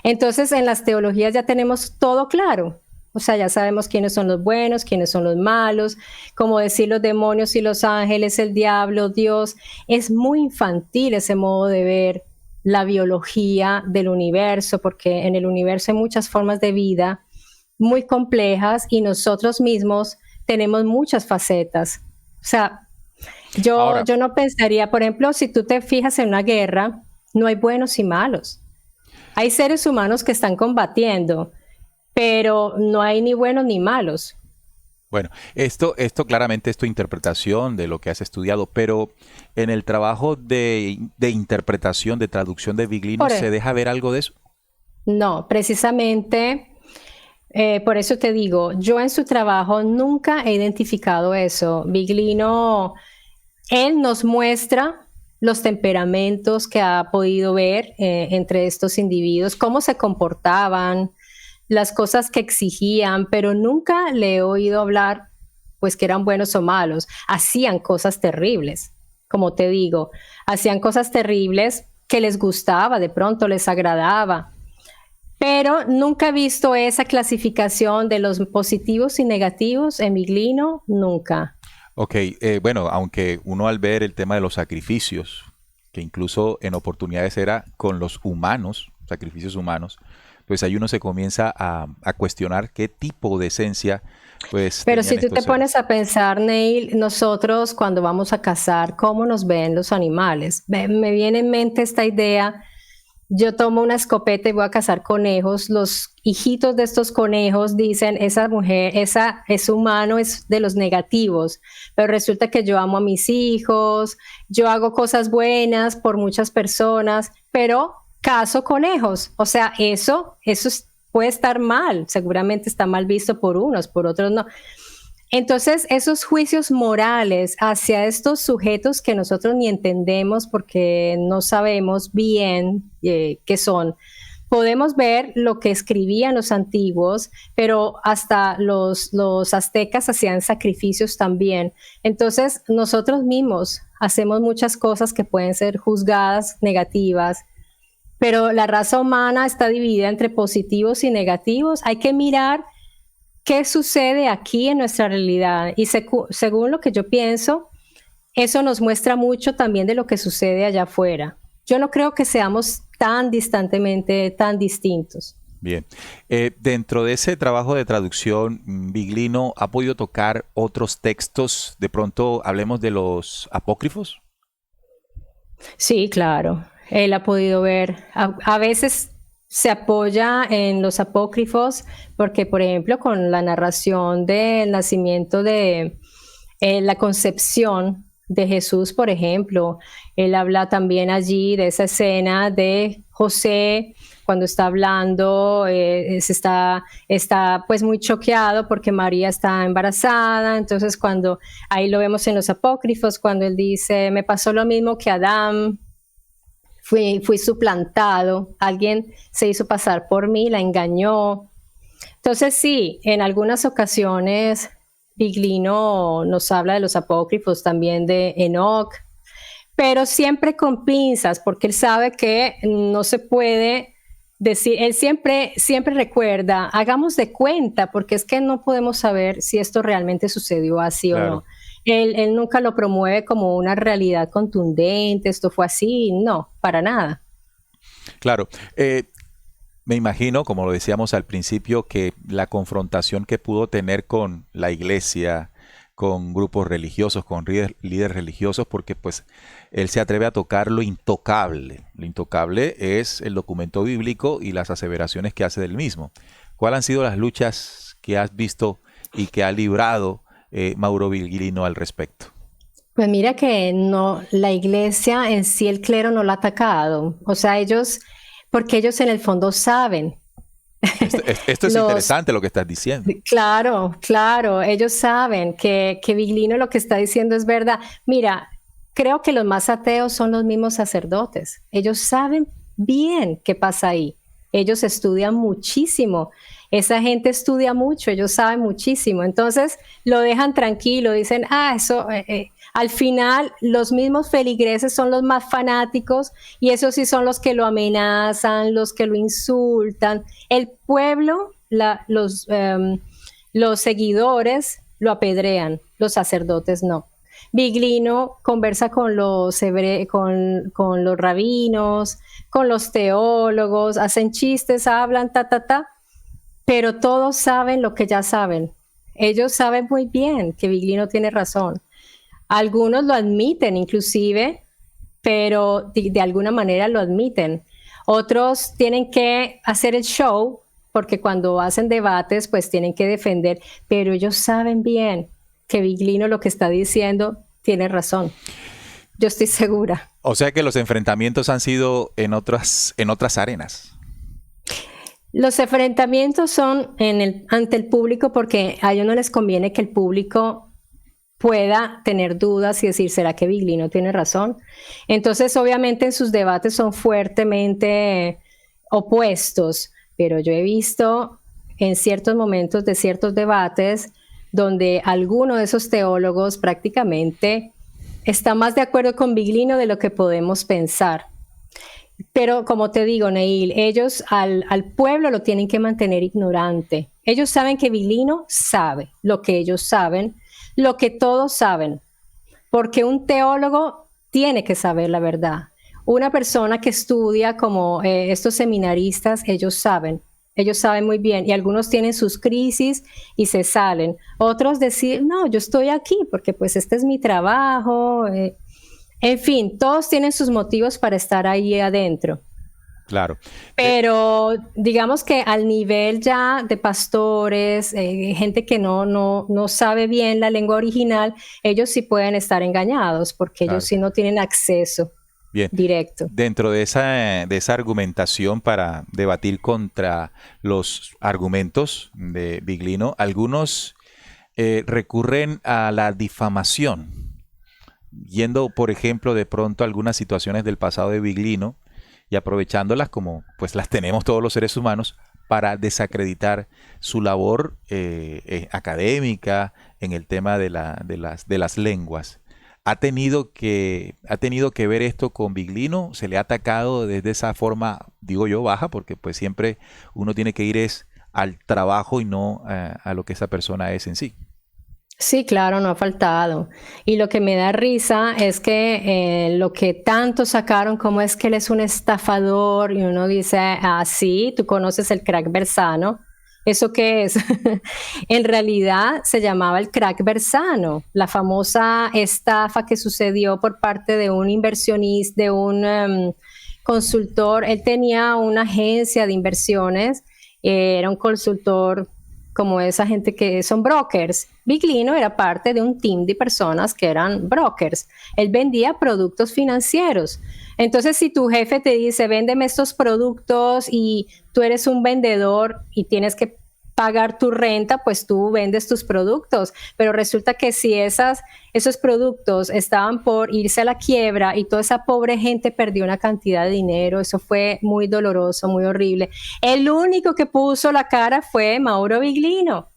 Entonces, en las teologías ya tenemos todo claro. O sea, ya sabemos quiénes son los buenos, quiénes son los malos, como decir los demonios y los ángeles, el diablo, Dios. Es muy infantil ese modo de ver la biología del universo, porque en el universo hay muchas formas de vida muy complejas y nosotros mismos tenemos muchas facetas. O sea, yo no pensaría, por ejemplo, si tú te fijas en una guerra, no hay buenos y malos. Hay seres humanos que están combatiendo, pero no hay ni buenos ni malos. Bueno, esto claramente es tu interpretación de lo que has estudiado, pero en el trabajo de interpretación, de traducción de Viglino, ¿se deja ver algo de eso? No, precisamente, por eso te digo, yo en su trabajo nunca he identificado eso. Viglino, él nos muestra los temperamentos que ha podido ver entre estos individuos, cómo se comportaban, las cosas que exigían, pero nunca le he oído hablar pues que eran buenos o malos. Hacían cosas terribles, como te digo, hacían cosas terribles que les gustaba, de pronto les agradaba, pero nunca he visto esa clasificación de los positivos y negativos en Viglino, nunca. Ok, bueno, aunque uno al ver el tema de los sacrificios, que incluso en oportunidades era con los humanos, sacrificios humanos, pues ahí uno se comienza a cuestionar qué tipo de esencia pues Pero si tú te seres. pones a pensar, Neil, nosotros cuando vamos a cazar, ¿cómo nos ven los animales? Me viene en mente esta idea, yo tomo una escopeta y voy a cazar conejos, los hijitos de estos conejos dicen, esa mujer, es humano, es de los negativos, pero resulta que yo amo a mis hijos, yo hago cosas buenas por muchas personas, pero caso conejos, o sea, eso puede estar mal, seguramente está mal visto por unos, por otros no. Entonces, esos juicios morales hacia estos sujetos que nosotros ni entendemos porque no sabemos bien qué son, podemos ver lo que escribían los antiguos, pero hasta los aztecas hacían sacrificios también. Entonces, nosotros mismos hacemos muchas cosas que pueden ser juzgadas negativas, pero la raza humana está dividida entre positivos y negativos. Hay que mirar qué sucede aquí en nuestra realidad. Y según lo que yo pienso, eso nos muestra mucho también de lo que sucede allá afuera. Yo no creo que seamos tan distantemente, tan distintos. Bien. Dentro de ese trabajo de traducción, Viglino ha podido tocar otros textos. De pronto hablemos de los apócrifos. Sí, claro. Él ha podido ver. A veces se apoya en los apócrifos porque, por ejemplo, con la narración del nacimiento de la concepción de Jesús, por ejemplo, él habla también allí de esa escena de José cuando está hablando, está pues muy choqueado porque María está embarazada. Entonces cuando ahí lo vemos en los apócrifos, cuando él dice, me pasó lo mismo que a Adán, fui suplantado, alguien se hizo pasar por mí, la engañó. Entonces sí, en algunas ocasiones Viglino nos habla de los apócrifos, también de Enoc, pero siempre con pinzas, porque él sabe que no se puede decir, él siempre recuerda, hagamos de cuenta, porque es que no podemos saber si esto realmente sucedió así claro. O no. Él nunca lo promueve como una realidad contundente, esto fue así, no, para nada. Claro, me imagino, como lo decíamos al principio, que la confrontación que pudo tener con la iglesia, con grupos religiosos, con líderes religiosos, porque pues él se atreve a tocar lo intocable. Lo intocable es el documento bíblico y las aseveraciones que hace del mismo. ¿Cuáles han sido las luchas que has visto y que ha librado Mauro Viglino al respecto? Pues mira que no, la iglesia en sí, el clero no la ha atacado. O sea, porque ellos en el fondo saben Esto es interesante lo que estás diciendo. Claro, claro, ellos saben que Biglino lo que está diciendo es verdad. Mira, creo que los más ateos son los mismos sacerdotes. Ellos saben bien qué pasa ahí. Ellos estudian muchísimo. Esa gente estudia mucho, ellos saben muchísimo. Entonces lo dejan tranquilo, dicen, eso, al final los mismos feligreses son los más fanáticos y esos sí son los que lo amenazan, los que lo insultan. El pueblo, los seguidores lo apedrean, los sacerdotes no. Biglino conversa con con los rabinos, con los teólogos, hacen chistes, hablan, pero todos saben lo que ya saben. Ellos saben muy bien que Biglino tiene razón. Algunos lo admiten inclusive, pero de alguna manera lo admiten. Otros tienen que hacer el show, porque cuando hacen debates, pues tienen que defender, pero ellos saben bien que Biglino lo que está diciendo tiene razón. Yo estoy segura. O sea que los enfrentamientos han sido en otras arenas. Los enfrentamientos son ante el público porque a ellos no les conviene que el público pueda tener dudas y decir, ¿será que Biglino tiene razón? Entonces, obviamente, en sus debates son fuertemente opuestos, pero yo he visto en ciertos momentos de ciertos debates donde alguno de esos teólogos prácticamente está más de acuerdo con Biglino de lo que podemos pensar. Pero como te digo, Neil, ellos al pueblo lo tienen que mantener ignorante. Ellos saben que Biglino sabe lo que ellos saben, lo que todos saben, porque un teólogo tiene que saber la verdad. Una persona que estudia como estos seminaristas, ellos saben muy bien y algunos tienen sus crisis y se salen. Otros decir, no, yo estoy aquí porque pues este es mi trabajo. En fin, todos tienen sus motivos para estar ahí adentro. Claro. Pero digamos que al nivel ya de pastores, gente que no sabe bien la lengua original, ellos sí pueden estar engañados porque ellos sí no tienen acceso directo. Dentro de esa argumentación para debatir contra los argumentos de Biglino, algunos recurren a la difamación, yendo, por ejemplo, de pronto a algunas situaciones del pasado de Biglino y aprovechándolas como pues las tenemos todos los seres humanos para desacreditar su labor académica en el tema de las lenguas. ¿Ha tenido que ver esto con Biglino? ¿Se le ha atacado desde esa forma, digo yo, baja? Porque pues siempre uno tiene que ir al trabajo y no a lo que esa persona es en sí. Sí, claro, no ha faltado. Y lo que me da risa es que lo que tanto sacaron como es que él es un estafador y uno dice, sí, tú conoces el crack Bersano. ¿Eso qué es? En realidad se llamaba el crack Bersano, la famosa estafa que sucedió por parte de un inversionista, de un consultor. Él tenía una agencia de inversiones, era un consultor como esa gente que son brokers. Biglino era parte de un team de personas que eran brokers. Él vendía productos financieros. Entonces, si tu jefe te dice, véndeme estos productos y tú eres un vendedor y tienes que pagar tu renta, pues tú vendes tus productos. Pero resulta que si esos productos estaban por irse a la quiebra y toda esa pobre gente perdió una cantidad de dinero, eso fue muy doloroso, muy horrible. El único que puso la cara fue Mauro Biglino.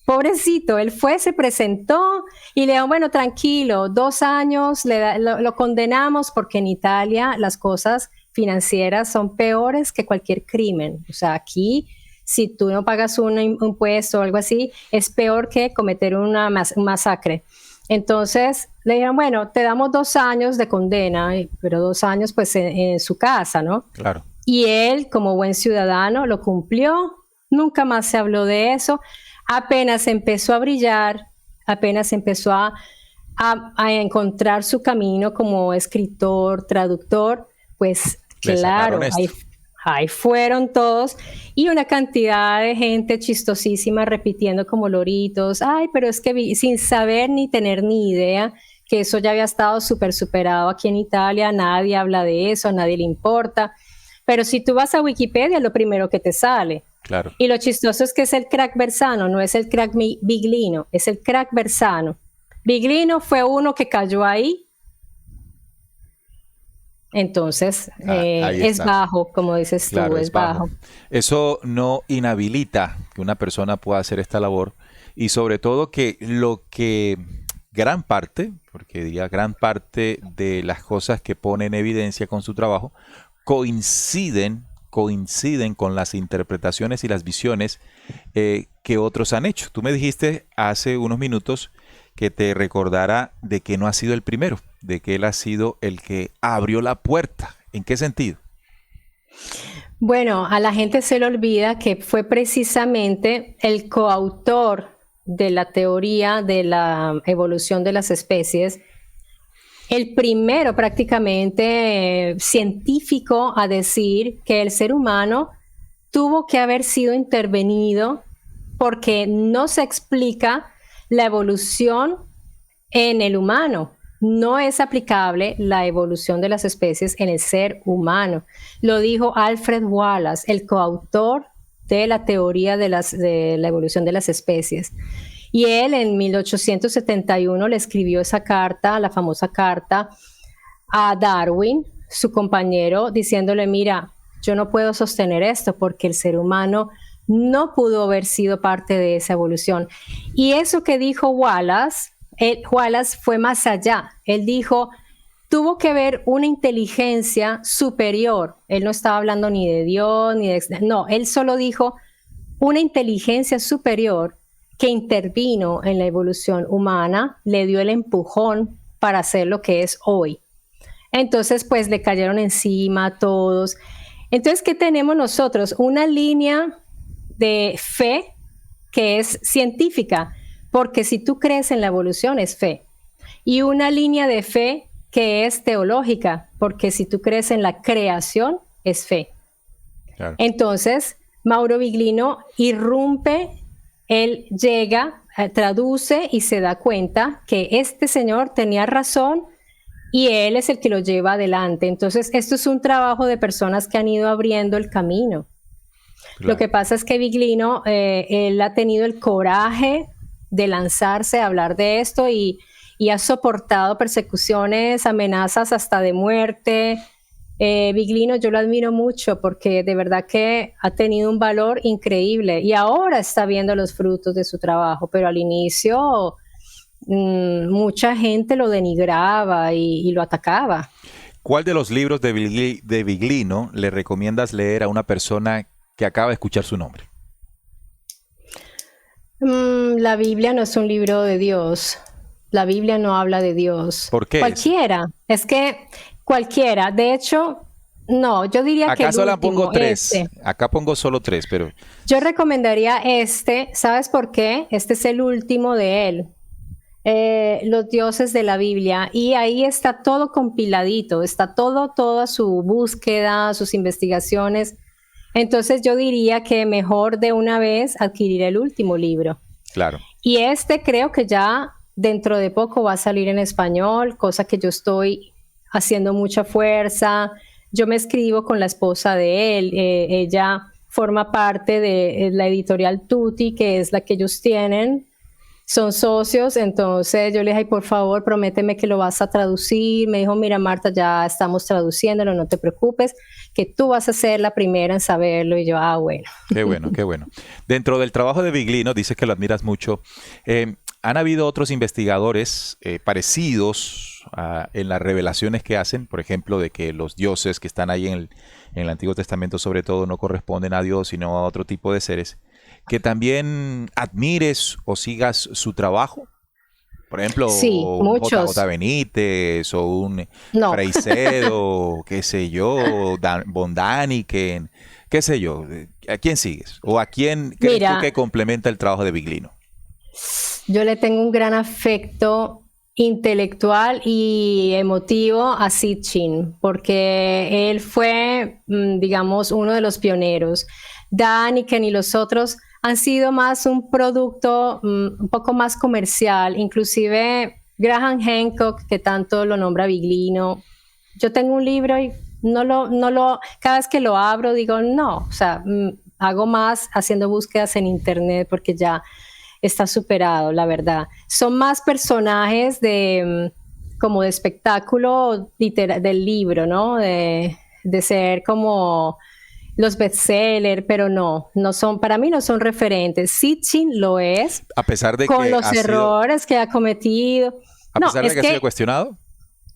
Pobrecito, él se presentó y le dijeron, bueno, tranquilo, 2 años, lo condenamos porque en Italia las cosas financieras son peores que cualquier crimen. O sea, aquí, si tú no pagas un impuesto o algo así, es peor que cometer un masacre. Entonces, le dijeron, bueno, te damos 2 años de condena, pero 2 años pues en su casa, ¿no? Claro. Y él, como buen ciudadano, lo cumplió, nunca más se habló de eso. Apenas empezó a brillar, apenas empezó a encontrar su camino como escritor, traductor, pues claro, ahí fueron todos y una cantidad de gente chistosísima repitiendo como loritos, pero es que sin saber ni tener ni idea que eso ya había estado súper superado aquí en Italia, nadie habla de eso, a nadie le importa. Pero si tú vas a Wikipedia, es lo primero que te sale. Claro. Y lo chistoso es que es el crack Bersano, no es el crack Biglino, es el crack Bersano. Biglino fue uno que cayó ahí. Entonces, es bajo, como dices tú, Claro, es bajo. Eso no inhabilita que una persona pueda hacer esta labor y sobre todo que gran parte, porque diría gran parte de las cosas que pone en evidencia con su trabajo, coinciden con las interpretaciones y las visiones que otros han hecho. Tú me dijiste hace unos minutos que te recordara de que no ha sido el primero, de que él ha sido el que abrió la puerta. ¿En qué sentido? Bueno, a la gente se le olvida que fue precisamente el coautor de la teoría de la evolución de las especies, el primero prácticamente científico a decir que el ser humano tuvo que haber sido intervenido porque no se explica la evolución en el humano. No es aplicable la evolución de las especies en el ser humano. Lo dijo Alfred Wallace, el coautor de la teoría de la evolución de las especies. Y él en 1871 le escribió esa carta, la famosa carta, a Darwin, su compañero, diciéndole, mira, yo no puedo sostener esto porque el ser humano no pudo haber sido parte de esa evolución. Y eso que dijo Wallace, Wallace fue más allá. Él dijo, tuvo que haber una inteligencia superior. Él no estaba hablando ni de Dios, ni de... No, él solo dijo una inteligencia superior que intervino en la evolución humana, le dio el empujón para hacer lo que es hoy. Entonces, pues le cayeron encima a todos. Entonces, ¿qué tenemos nosotros? Una línea de fe que es científica, porque si tú crees en la evolución es fe, y una línea de fe que es teológica, porque si tú crees en la creación es fe. Claro. Entonces, Mauro Biglino irrumpe, él llega, traduce y se da cuenta que este señor tenía razón y él es el que lo lleva adelante. Entonces, esto es un trabajo de personas que han ido abriendo el camino. Claro. Lo que pasa es que Biglino, él ha tenido el coraje de lanzarse a hablar de esto y ha soportado persecuciones, amenazas hasta de muerte. Biglino yo lo admiro mucho porque de verdad que ha tenido un valor increíble y ahora está viendo los frutos de su trabajo, pero al inicio mucha gente lo denigraba y lo atacaba. ¿Cuál de los libros de Biglino le recomiendas leer a una persona que acaba de escuchar su nombre? La Biblia no es un libro de Dios. La Biblia no habla de Dios. ¿Por qué? Cualquiera. Es que cualquiera. De hecho, no, yo diría que acá solo pongo tres. Acá pongo solo tres, pero... Yo recomendaría este. ¿Sabes por qué? Este es el último de él. Los dioses de la Biblia. Y ahí está todo compiladito. Está toda su búsqueda, sus investigaciones. Entonces yo diría que mejor de una vez adquirir el último libro. Claro. Y este creo que ya dentro de poco va a salir en español, cosa que yo estoy haciendo mucha fuerza. Yo me escribo con la esposa de él. Ella forma parte de la editorial Tutti, que es la que ellos tienen. Son socios, entonces yo le dije, ay, por favor, prométeme que lo vas a traducir. Me dijo, mira, Marta, ya estamos traduciéndolo, no te preocupes, que tú vas a ser la primera en saberlo. Y yo, bueno. Qué bueno, qué bueno. Dentro del trabajo de Biglino, dices que lo admiras mucho. ¿Han habido otros investigadores parecidos en las revelaciones que hacen? Por ejemplo, de que los dioses que están ahí en el Antiguo Testamento, sobre todo, no corresponden a Dios, sino a otro tipo de seres. ¿Que también admires o sigas su trabajo? Por ejemplo, sí, muchos. J.J. Benítez o un Freycedo, qué sé yo, Von Daniken, qué sé yo. ¿A quién sigues? ¿O a quién crees tú que complementa el trabajo de Biglino? Yo le tengo un gran afecto intelectual y emotivo a Sitchin, porque él fue, digamos, uno de los pioneros. Daniken y los otros han sido más un producto un poco más comercial, inclusive Graham Hancock, que tanto lo nombra Biglino. Yo tengo un libro y cada vez que lo abro digo no, o sea, hago más haciendo búsquedas en internet porque ya está superado, la verdad. Son más personajes como de espectáculo del libro, ¿no? De ser como los bestsellers, pero no son, para mí no son referentes. Sitchin lo es, A pesar de con que los errores que ha cometido. a pesar de que ha sido cuestionado.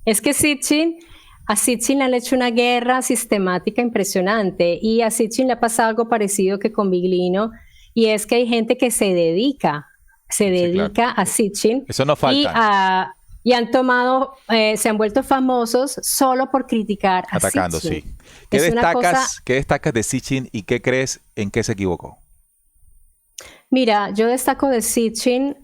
Es que a Sitchin le han hecho una guerra sistemática impresionante, y a Sitchin le ha pasado algo parecido que con Biglino, y es que hay gente que se dedica claro. a Sitchin. Eso no falta. Y han tomado, se han vuelto famosos solo por criticar a Atacando, Sitchin. sí. ¿Qué destacas de Sitchin y qué crees en qué se equivocó? Mira, yo destaco de Sitchin,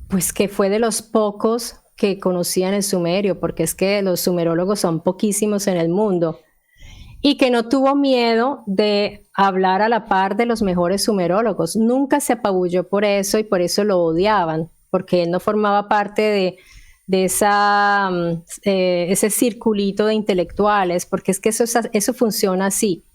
pues que fue de los pocos que conocían el sumerio, porque es que los sumerólogos son poquísimos en el mundo, y que no tuvo miedo de hablar a la par de los mejores sumerólogos. Nunca se apabulló por eso, y por eso lo odiaban, porque él no formaba parte de ese circulito de intelectuales, porque es que eso funciona así.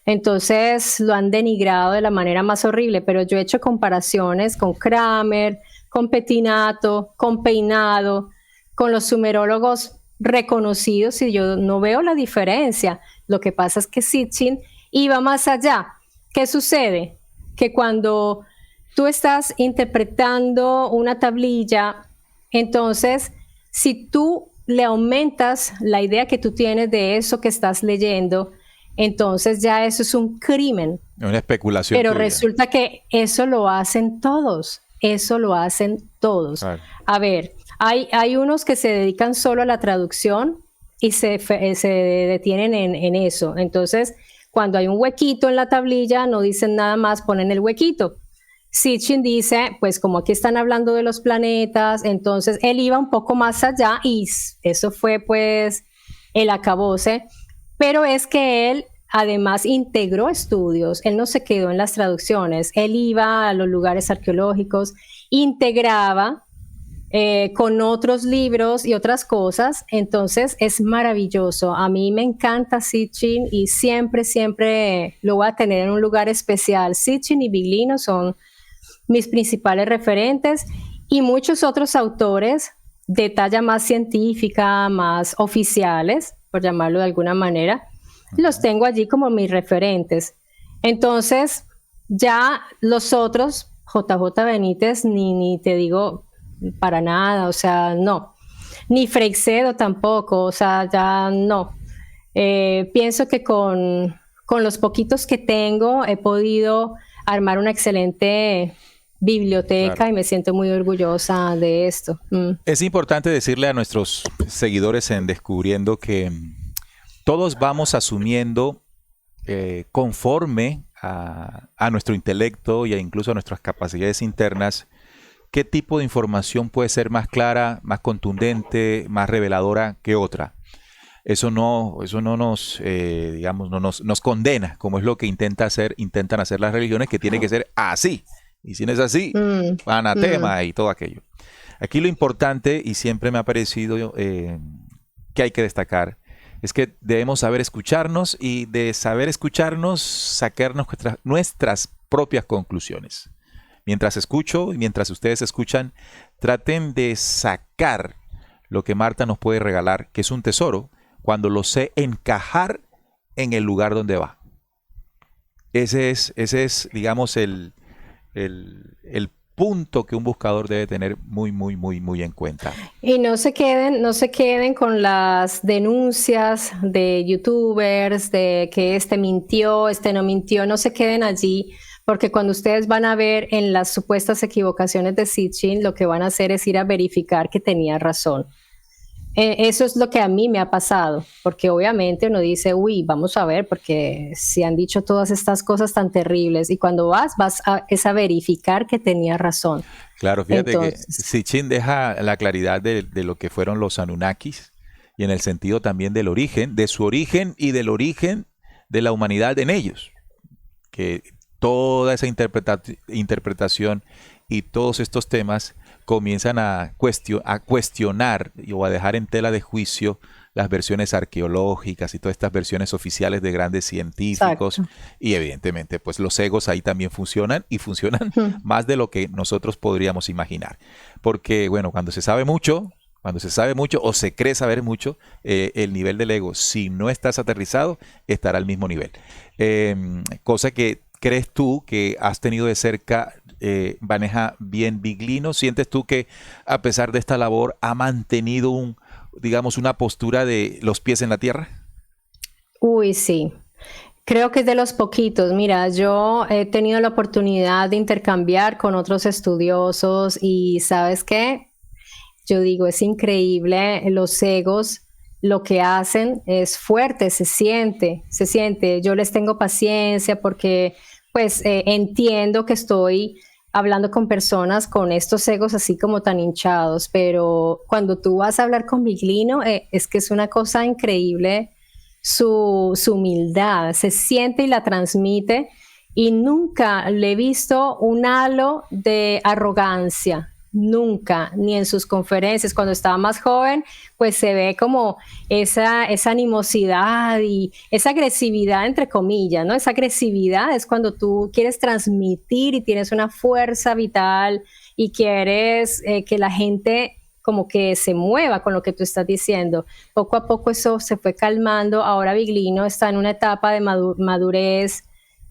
Entonces lo han denigrado de la manera más horrible, pero yo he hecho comparaciones con Kramer, con Pettinato, con Peinado, con los sumerólogos reconocidos, y yo no veo la diferencia. Lo que pasa es que Sitchin iba más allá. ¿Qué sucede? Que cuando tú estás interpretando una tablilla, entonces si tú le aumentas la idea que tú tienes de eso que estás leyendo, entonces ya eso es un crimen. Una especulación Pero tuya. resulta que eso lo hacen todos. Claro. A ver, hay unos que se dedican solo a la traducción y se detienen en eso. Entonces, cuando hay un huequito en la tablilla, no dicen nada más, ponen el huequito. Sitchin dice, pues como aquí están hablando de los planetas, entonces él iba un poco más allá, y eso fue pues el acabose. Pero es que él además integró estudios, él no se quedó en las traducciones, él iba a los lugares arqueológicos, integraba con otros libros y otras cosas. Entonces es maravilloso. A mí me encanta Sitchin, y siempre lo voy a tener en un lugar especial. Sitchin y Biglino son mis principales referentes, y muchos otros autores de talla más científica, más oficiales, por llamarlo de alguna manera, los tengo allí como mis referentes. Entonces, ya los otros, JJ Benítez, ni te digo para nada, o sea, no. Ni Freixedo tampoco, o sea, ya no. Pienso que con los poquitos que tengo he podido armar una excelente biblioteca, claro, y me siento muy orgullosa de esto. Es importante decirle a nuestros seguidores en Descubriendo que todos vamos asumiendo conforme a nuestro intelecto y incluso a nuestras capacidades internas qué tipo de información puede ser más clara, más contundente, más reveladora que otra. Eso no nos, digamos, nos condena, como es lo que intentan hacer las religiones, que tiene que ser así. Y si no es así, anatema y todo aquello. Aquí lo importante, y siempre me ha parecido que hay que destacar, es que debemos saber escucharnos, y de saber escucharnos, sacarnos nuestras propias conclusiones. Mientras escucho y mientras ustedes escuchan, traten de sacar lo que Marta nos puede regalar, que es un tesoro, cuando lo sé encajar en el lugar donde va. Ese es, digamos, el punto que un buscador debe tener muy en cuenta. Y no se queden con las denuncias de youtubers, de que este mintió, este no mintió. No se queden allí, porque cuando ustedes van a ver en las supuestas equivocaciones de Sitchin, lo que van a hacer es ir a verificar que tenía razón. Eso es lo que a mí me ha pasado, porque obviamente uno dice, uy, vamos a ver, porque si han dicho todas estas cosas tan terribles, y cuando vas a verificar que tenía razón. Claro, fíjate. Entonces, que Sitchin deja la claridad de lo que fueron los Anunnakis, y en el sentido también del origen, de su origen y del origen de la humanidad en ellos, que toda esa interpretación y todos estos temas comienzan a cuestionar o a dejar en tela de juicio las versiones arqueológicas y todas estas versiones oficiales de grandes científicos. Exacto. Y evidentemente, pues los egos ahí también funcionan y funcionan Ujú. más de lo que nosotros podríamos imaginar. Porque, bueno, cuando se sabe mucho o se cree saber mucho, el nivel del ego, si no estás aterrizado, estará al mismo nivel. Cosa que crees tú que has tenido de cerca, maneja bien Viglino. ¿Sientes tú que a pesar de esta labor ha mantenido digamos, una postura de los pies en la tierra? Uy, sí. Creo que es de los poquitos. Mira, yo he tenido la oportunidad de intercambiar con otros estudiosos y ¿sabes qué? Yo digo, es increíble los egos, lo que hacen es fuerte, se siente, se siente. Yo les tengo paciencia porque pues entiendo que estoy hablando con personas con estos egos así como tan hinchados, pero cuando tú vas a hablar con Viglino, es que es una cosa increíble su humildad, se siente y la transmite y nunca le he visto un halo de arrogancia, nunca, ni en sus conferencias. Cuando estaba más joven, pues se ve como esa animosidad y esa agresividad, entre comillas, ¿no? Esa agresividad es cuando tú quieres transmitir y tienes una fuerza vital y quieres que la gente como que se mueva con lo que tú estás diciendo. Poco a poco eso se fue calmando. Ahora Viglino está en una etapa de madurez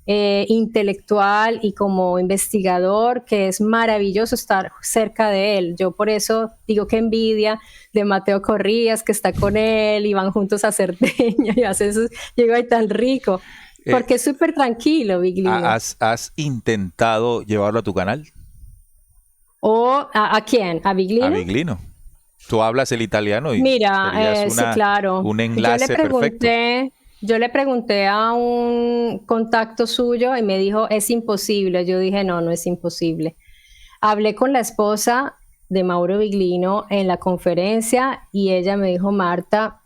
intelectual y como investigador que es maravilloso estar cerca de él. Yo por eso digo que envidia de Mateo Corrías que está con él y van juntos a Cerdeña y hacen eso, llega ahí tan rico porque es súper tranquilo Viglino. ¿Has intentado llevarlo a tu canal? ¿O a quién? ¿A Viglino? A Viglino. Tú hablas el italiano y Mira, serías sí, claro. un enlace perfecto. Yo le pregunté a un contacto suyo y me dijo, es imposible. Yo dije, no, no es imposible. Hablé con la esposa de Mauro Viglino en la conferencia y ella me dijo, Marta,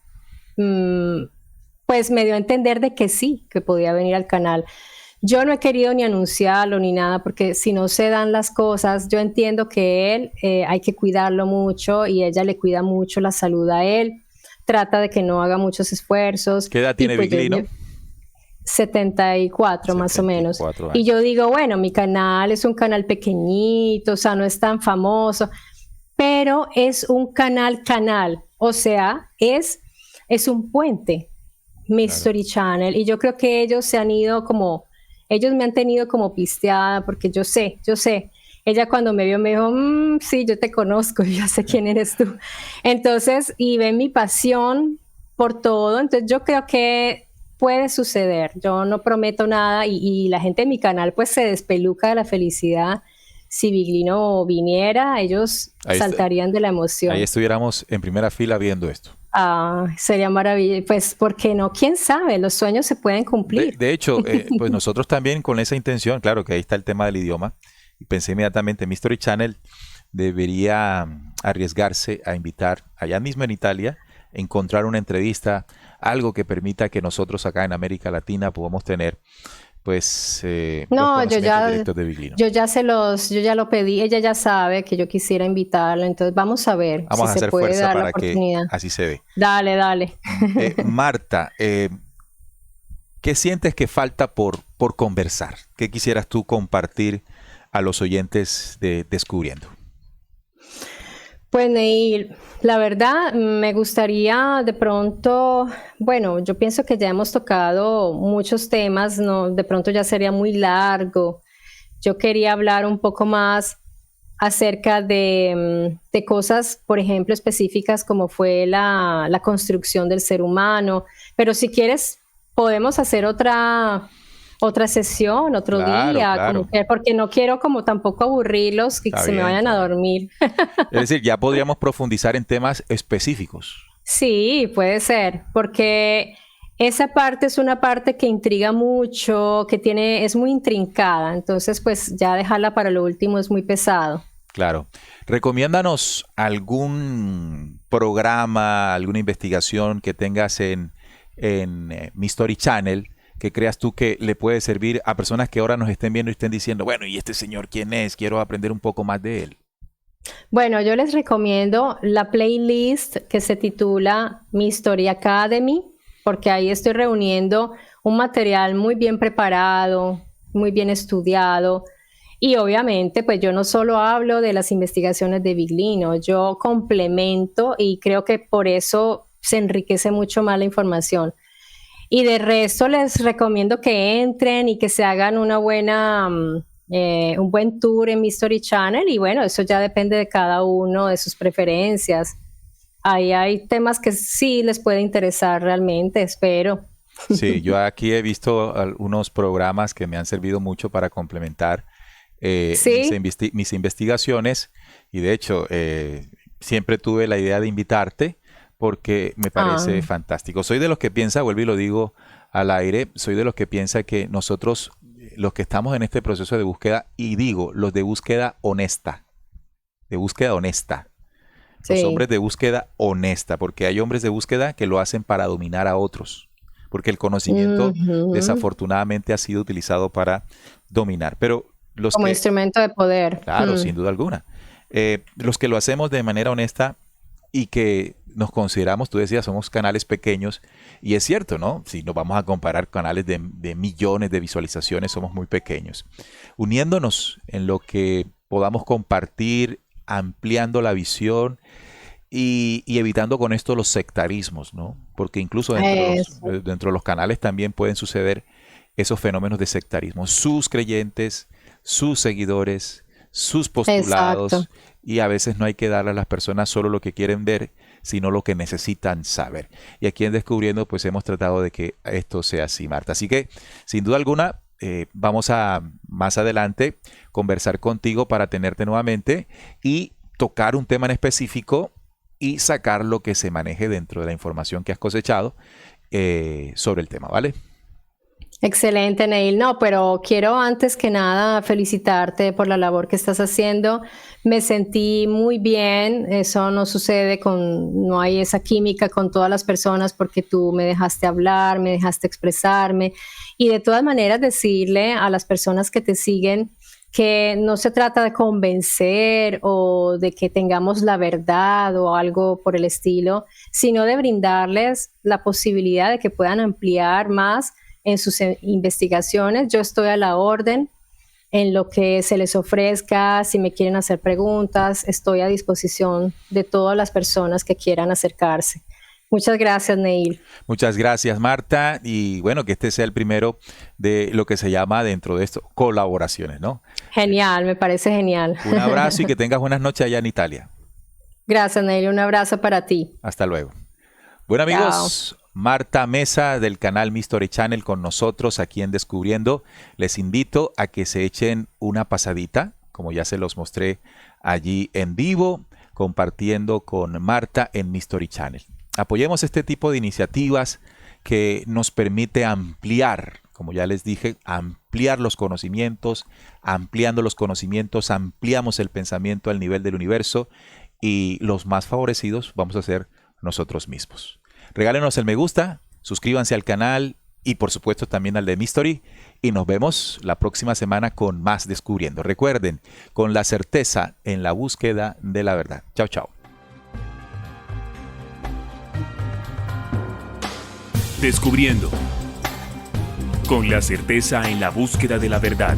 pues me dio a entender de que sí, que podía venir al canal. Yo no he querido ni anunciarlo ni nada, porque si no se dan las cosas, yo entiendo que él hay que cuidarlo mucho y ella le cuida mucho la salud a él, trata de que no haga muchos esfuerzos. ¿Qué edad tiene pues Viglino? 74 más o menos. 74 Y años. yo digo, bueno, mi canal es un canal pequeñito, o sea, no es tan famoso, pero es un canal, o sea, es un puente, Mystery Channel, y yo creo que ellos se han ido como, ellos me han tenido como pisteada, porque yo sé, ella cuando me vio me dijo, sí, yo te conozco, yo sé quién eres tú. Entonces, y ven mi pasión por todo, entonces yo creo que puede suceder, yo no prometo nada y la gente de mi canal pues se despeluca de la felicidad. Si Viglino viniera, ellos saltarían de la emoción. Ahí estuviéramos en primera fila viendo esto. Sería maravilloso. Pues, ¿por qué no? ¿Quién sabe? Los sueños se pueden cumplir. De hecho, pues nosotros también con esa intención, claro que ahí está el tema del idioma, y pensé inmediatamente, Mystery Channel debería arriesgarse a invitar allá mismo en Italia, encontrar una entrevista, algo que permita que nosotros acá en América Latina podamos tener pues no, los conocimientos directos de Viglino. yo ya lo pedí, ella ya sabe que yo quisiera invitarla, entonces vamos a ver vamos si a se hacer puede fuerza dar la para que oportunidad. así se dé. Dale. Marta, ¿qué sientes que falta por conversar? ¿Qué quisieras tú compartir a los oyentes de Descubriendo? Pues Neil, la verdad me gustaría de pronto, bueno, yo pienso que ya hemos tocado muchos temas, no, de pronto ya sería muy largo. Yo quería hablar un poco más acerca de cosas, por ejemplo, específicas como fue la construcción del ser humano, pero si quieres podemos hacer otra sesión, otro día, Claro. como que, porque no quiero como tampoco aburrirlos, que Está se me bien, vayan a está bien. dormir. Es decir, ya podríamos profundizar en temas específicos. Sí, puede ser, porque esa parte es una parte que intriga mucho, es muy intrincada, entonces pues ya dejarla para lo último es muy pesado. Claro. Recomiéndanos algún programa, alguna investigación que tengas en Mystery Channel que creas tú que le puede servir a personas que ahora nos estén viendo y estén diciendo, bueno, ¿y este señor quién es? Quiero aprender un poco más de él. Bueno, yo les recomiendo la playlist que se titula Mystery Academy, porque ahí estoy reuniendo un material muy bien preparado, muy bien estudiado. Y obviamente, pues yo no solo hablo de las investigaciones de Biglino, yo complemento y creo que por eso se enriquece mucho más la información. Y de resto les recomiendo que entren y que se hagan un buen tour en Mystery Channel y bueno, eso ya depende de cada uno, de sus preferencias. Ahí hay temas que sí les puede interesar realmente, espero. Sí, yo aquí he visto algunos programas que me han servido mucho para complementar Sí, mis investigaciones y de hecho siempre tuve la idea de invitarte porque me parece ah, fantástico. Soy de los que piensa, vuelvo y lo digo al aire, soy de los que piensa que nosotros, los que estamos en este proceso de búsqueda, y digo, los de búsqueda honesta, los hombres sí. de búsqueda honesta, porque hay hombres de búsqueda que lo hacen para dominar a otros, porque el conocimiento Ujú. desafortunadamente ha sido utilizado para dominar. Pero los Como que, instrumento de poder. claro, sin duda alguna, los que lo hacemos de manera honesta y que nos consideramos, tú decías, somos canales pequeños, y es cierto, ¿no? Si nos vamos a comparar canales de millones de visualizaciones, somos muy pequeños. Uniéndonos en lo que podamos compartir, ampliando la visión y evitando con esto los sectarismos, ¿no? Porque incluso Eso, dentro de los canales también pueden suceder esos fenómenos de sectarismo. Sus creyentes, sus seguidores, sus exacto. postulados, y a veces no hay que darle a las personas solo lo que quieren ver, sino lo que necesitan saber. Y aquí en Descubriendo, pues hemos tratado de que esto sea así, Marta. Así que, sin duda alguna, vamos a más adelante conversar contigo para tenerte nuevamente y tocar un tema en específico y sacar lo que se maneje dentro de la información que has cosechado sobre el tema, ¿vale? Excelente, Neil. No, pero quiero antes que nada felicitarte por la labor que estás haciendo. Me sentí muy bien. Eso no sucede no hay esa química con todas las personas porque tú me dejaste hablar, me dejaste expresarme y de todas maneras decirle a las personas que te siguen que no se trata de convencer o de que tengamos la verdad o algo por el estilo, sino de brindarles la posibilidad de que puedan ampliar más en sus investigaciones. Yo estoy a la orden en lo que se les ofrezca, si me quieren hacer preguntas, estoy a disposición de todas las personas que quieran acercarse. Muchas gracias, Neil. Muchas gracias, Marta. Y bueno, que este sea el primero de lo que se llama dentro de esto colaboraciones, ¿no? Genial, me parece genial. Un abrazo y que tengas buenas noches allá en Italia. Gracias, Neil. Un abrazo para ti. Hasta luego. Bueno, Chao. amigos, Marta Mesa del canal Mystery Channel con nosotros aquí en Descubriendo. Les invito a que se echen una pasadita, como ya se los mostré allí en vivo, compartiendo con Marta en Mystery Channel. Apoyemos este tipo de iniciativas que nos permite ampliar, como ya les dije, ampliar los conocimientos. Ampliando los conocimientos, ampliamos el pensamiento al nivel del universo y los más favorecidos vamos a ser nosotros mismos. Regálenos el me gusta, suscríbanse al canal y por supuesto también al de Mystery y nos vemos la próxima semana con más Descubriendo. Recuerden, con la certeza en la búsqueda de la verdad. Chao, chao. Descubriendo. Con la certeza en la búsqueda de la verdad.